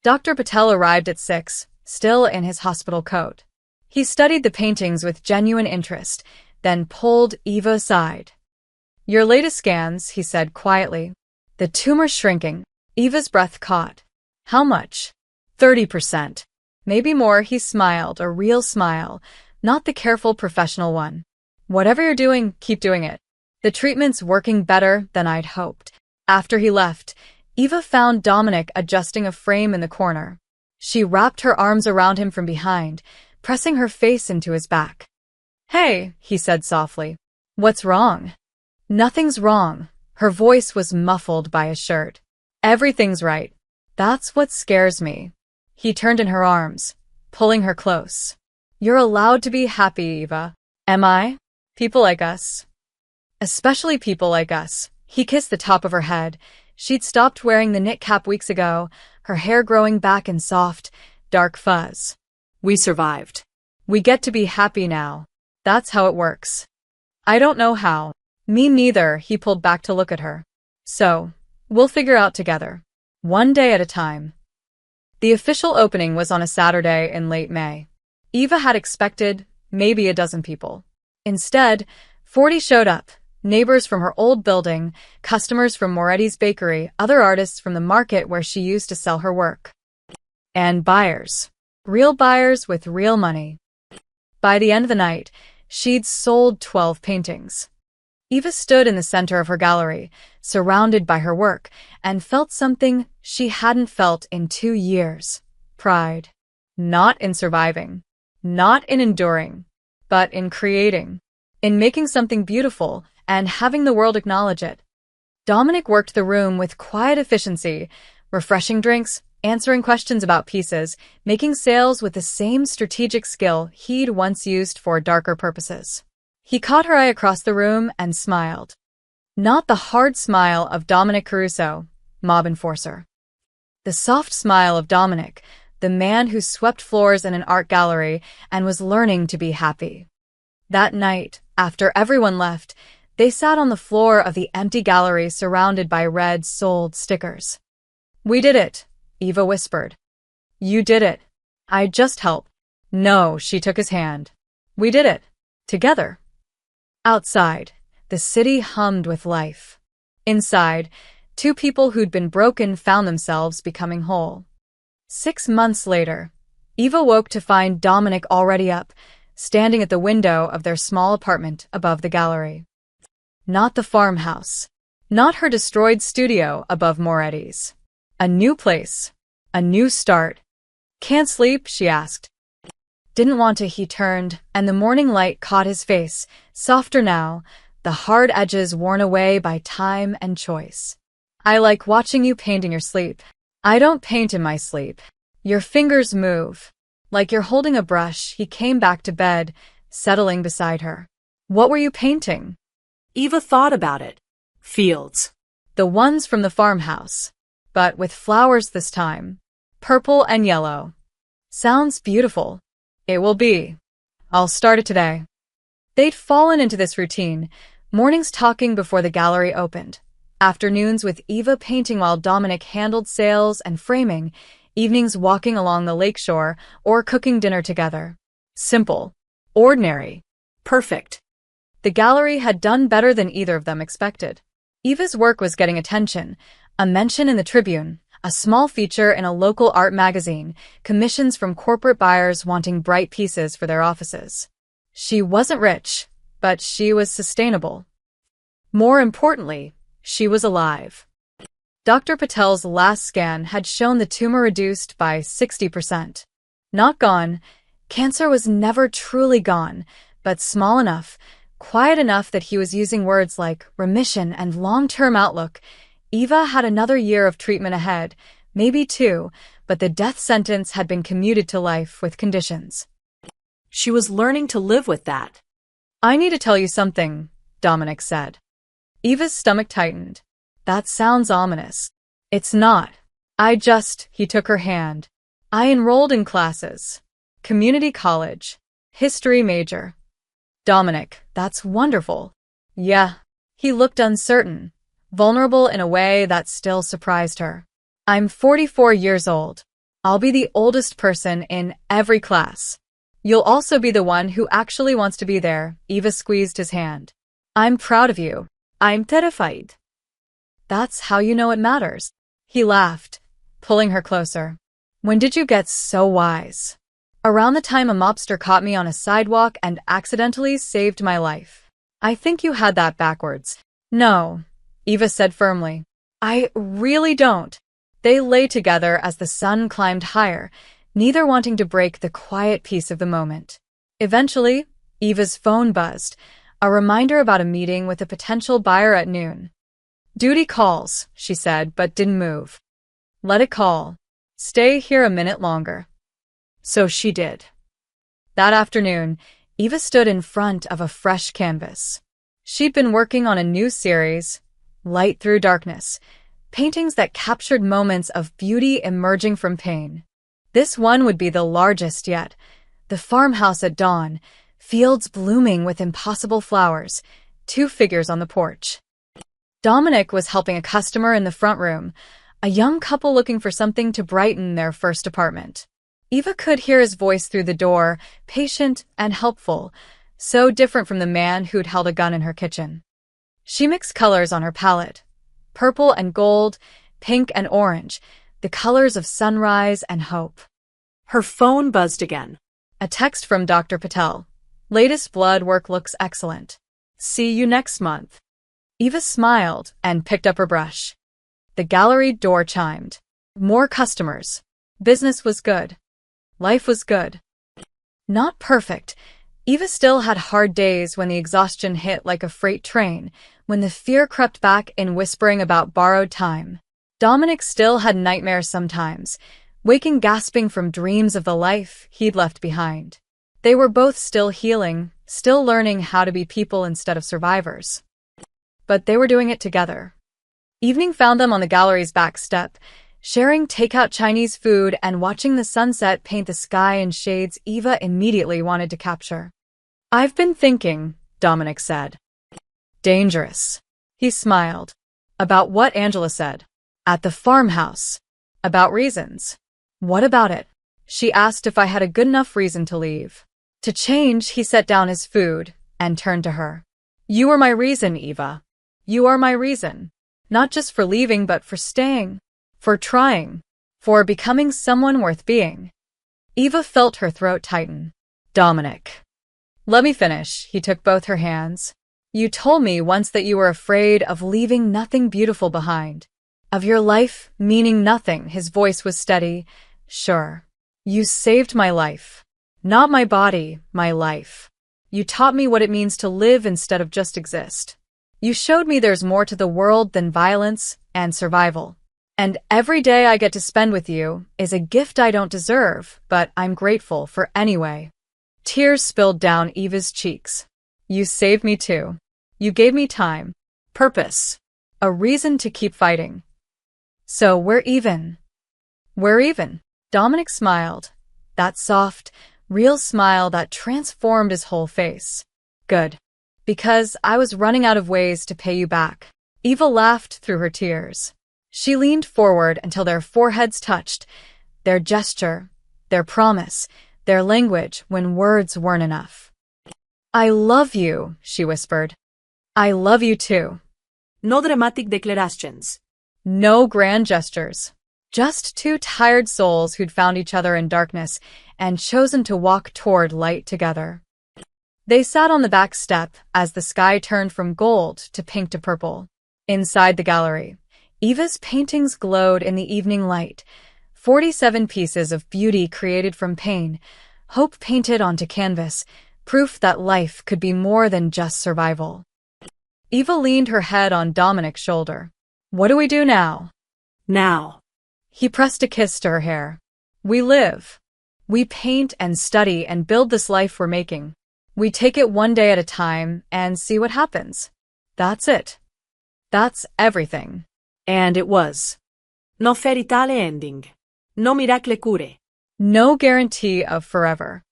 Dr. Patel arrived at 6, still in his hospital coat. He studied the paintings with genuine interest, then pulled Eva aside. Your latest scans, he said quietly. The tumor's shrinking. Eva's breath caught. How much? 30%. Maybe more, he smiled, a real smile, not the careful professional one. Whatever you're doing, keep doing it. The treatment's working better than I'd hoped. After he left, Eva found Dominic adjusting a frame in the corner. She wrapped her arms around him from behind, pressing her face into his back. Hey, he said softly. What's wrong? Nothing's wrong. Her voice was muffled by his shirt. Everything's right. That's what scares me. He turned in her arms, pulling her close. You're allowed to be happy, Eva. Am I? People like us. Especially people like us. He kissed the top of her head. She'd stopped wearing the knit cap weeks ago, her hair growing back in soft, dark fuzz. We survived. We get to be happy now. That's how it works. I don't know how. Me neither, he pulled back to look at her. So, we'll figure out together. One day at a time. The official opening was on a Saturday in late May. Eva had expected maybe a dozen people. Instead, 40 showed up. Neighbors from her old building, customers from Moretti's bakery, other artists from the market where she used to sell her work. And buyers. Real buyers with real money. By the end of the night, she'd sold 12 paintings. Eva stood in the center of her gallery, surrounded by her work, and felt something she hadn't felt in 2 years. Pride. Not in surviving. Not in enduring. But in creating. In making something beautiful and having the world acknowledge it. Dominic worked the room with quiet efficiency, refreshing drinks, answering questions about pieces, making sales with the same strategic skill he'd once used for darker purposes. He caught her eye across the room and smiled. Not the hard smile of Dominic Caruso, mob enforcer. The soft smile of Dominic, the man who swept floors in an art gallery and was learning to be happy. That night, after everyone left, they sat on the floor of the empty gallery surrounded by red sold stickers. We did it, Eva whispered. You did it. I just helped. No, she took his hand. We did it. Together. Outside, the city hummed with life. Inside, 2 people who'd been broken found themselves becoming whole. 6 months later, Eva woke to find Dominic already up, standing at the window of their small apartment above the gallery. Not the farmhouse. Not her destroyed studio above Moretti's. A new place. A new start. Can't sleep? She asked. Didn't want to, he turned, and the morning light caught his face, softer now, the hard edges worn away by time and choice. I like watching you paint in your sleep. I don't paint in my sleep. Your fingers move. Like you're holding a brush. He came back to bed, settling beside her. What were you painting? Eva thought about it. Fields. The ones from the farmhouse. But with flowers this time. Purple and yellow. Sounds beautiful. It will be. I'll start it today. They'd fallen into this routine, mornings talking before the gallery opened, afternoons with Eva painting while Dominic handled sales and framing, evenings walking along the lakeshore or cooking dinner together. Simple. Ordinary. Perfect. The gallery had done better than either of them expected. Eva's work was getting attention, a mention in the Tribune, a small feature in a local art magazine, commissions from corporate buyers wanting bright pieces for their offices. She wasn't rich, but she was sustainable. More importantly, she was alive. Dr. Patel's last scan had shown the tumor reduced by 60%. Not gone. Cancer was never truly gone, but small enough, quiet enough that he was using words like remission and long-term outlook. Eva had another year of treatment ahead, maybe two, but the death sentence had been commuted to life with conditions. She was learning to live with that. I need to tell you something, Dominic said. Eva's stomach tightened. That sounds ominous. It's not. He took her hand. I enrolled in classes. Community college. History major. Dominic, that's wonderful. Yeah. He looked uncertain, vulnerable in a way that still surprised her. I'm 44 years old. I'll be the oldest person in every class. You'll also be the one who actually wants to be there. Eva squeezed his hand. I'm proud of you. I'm terrified. That's how you know it matters. He laughed, pulling her closer. When did you get so wise? Around the time a mobster caught me on a sidewalk and accidentally saved my life. I think you had that backwards. No, Eva said firmly. I really don't. They lay together as the sun climbed higher, neither wanting to break the quiet peace of the moment. Eventually, Eva's phone buzzed, a reminder about a meeting with a potential buyer at noon. Duty calls, she said, but didn't move. Let it call. Stay here a minute longer. So she did. That afternoon, Eva stood in front of a fresh canvas. She'd been working on a new series, Light Through Darkness, paintings that captured moments of beauty emerging from pain. This one would be the largest yet. The farmhouse at dawn, fields blooming with impossible flowers, two figures on the porch. Dominic was helping a customer in the front room, a young couple looking for something to brighten their first apartment. Eva could hear his voice through the door, patient and helpful, so different from the man who'd held a gun in her kitchen. She mixed colors on her palette, purple and gold, pink and orange, the colors of sunrise and hope. Her phone buzzed again. A text from Dr. Patel. Latest blood work looks excellent. See you next month. Eva smiled and picked up her brush. The gallery door chimed. More customers. Business was good. Life was good. Not perfect. Eva still had hard days when the exhaustion hit like a freight train, when the fear crept back in whispering about borrowed time. Dominic still had nightmares sometimes, waking gasping from dreams of the life he'd left behind. They were both still healing, still learning how to be people instead of survivors. But they were doing it together. Evening found them on the gallery's back step, sharing takeout Chinese food and watching the sunset paint the sky in shades Eva immediately wanted to capture. I've been thinking, Dominic said. Dangerous. He smiled. About what Angela said. At the farmhouse. About reasons. What about it? She asked if I had a good enough reason to leave. To change, he set down his food and turned to her. You are my reason, Eva. You are my reason. Not just for leaving, but for staying. For trying. For becoming someone worth being. Eva felt her throat tighten. Dominic. Let me finish. He took both her hands. You told me once that you were afraid of leaving nothing beautiful behind. Of your life meaning nothing, his voice was steady. Sure. You saved my life. Not my body, my life. You taught me what it means to live instead of just exist. You showed me there's more to the world than violence and survival. And every day I get to spend with you is a gift I don't deserve, but I'm grateful for anyway. Tears spilled down Eva's cheeks. You saved me too. You gave me time, purpose, a reason to keep fighting. So we're even. We're even. Dominic smiled. That soft, real smile that transformed his whole face. Good. Because I was running out of ways to pay you back. Eva laughed through her tears. She leaned forward until their foreheads touched, their gesture, their promise, their language when words weren't enough. I love you, she whispered. I love you too. No dramatic declarations. No grand gestures. Just two tired souls who'd found each other in darkness and chosen to walk toward light together. They sat on the back step as the sky turned from gold to pink to purple. Inside the gallery, Eva's paintings glowed in the evening light, 47 pieces of beauty created from pain, hope painted onto canvas, proof that life could be more than just survival. Eva leaned her head on Dominic's shoulder. What do we do now? Now. He pressed a kiss to her hair. We live. We paint and study and build this life we're making. We take it one day at a time and see what happens. That's it. That's everything. And it was. No fairy tale ending. No miracle cure. No guarantee of forever.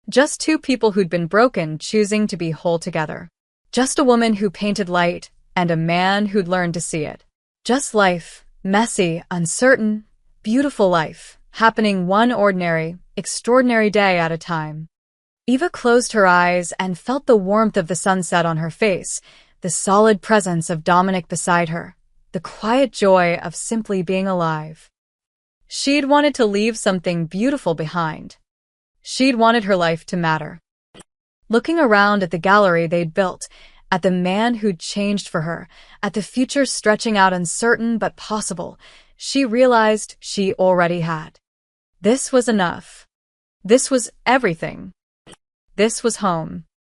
Just two people who'd been broken choosing to be whole together. Just a woman who painted light and a man who'd learned to see it. Just life, messy, uncertain, beautiful life, happening one ordinary, extraordinary day at a time. Eva closed her eyes and felt the warmth of the sunset on her face, the solid presence of Dominic beside her, the quiet joy of simply being alive. She'd wanted to leave something beautiful behind. She'd wanted her life to matter. Looking around at the gallery they'd built, at the man who'd changed for her, at the future stretching out uncertain but possible, she realized she already had. This was enough. This was everything. This was home.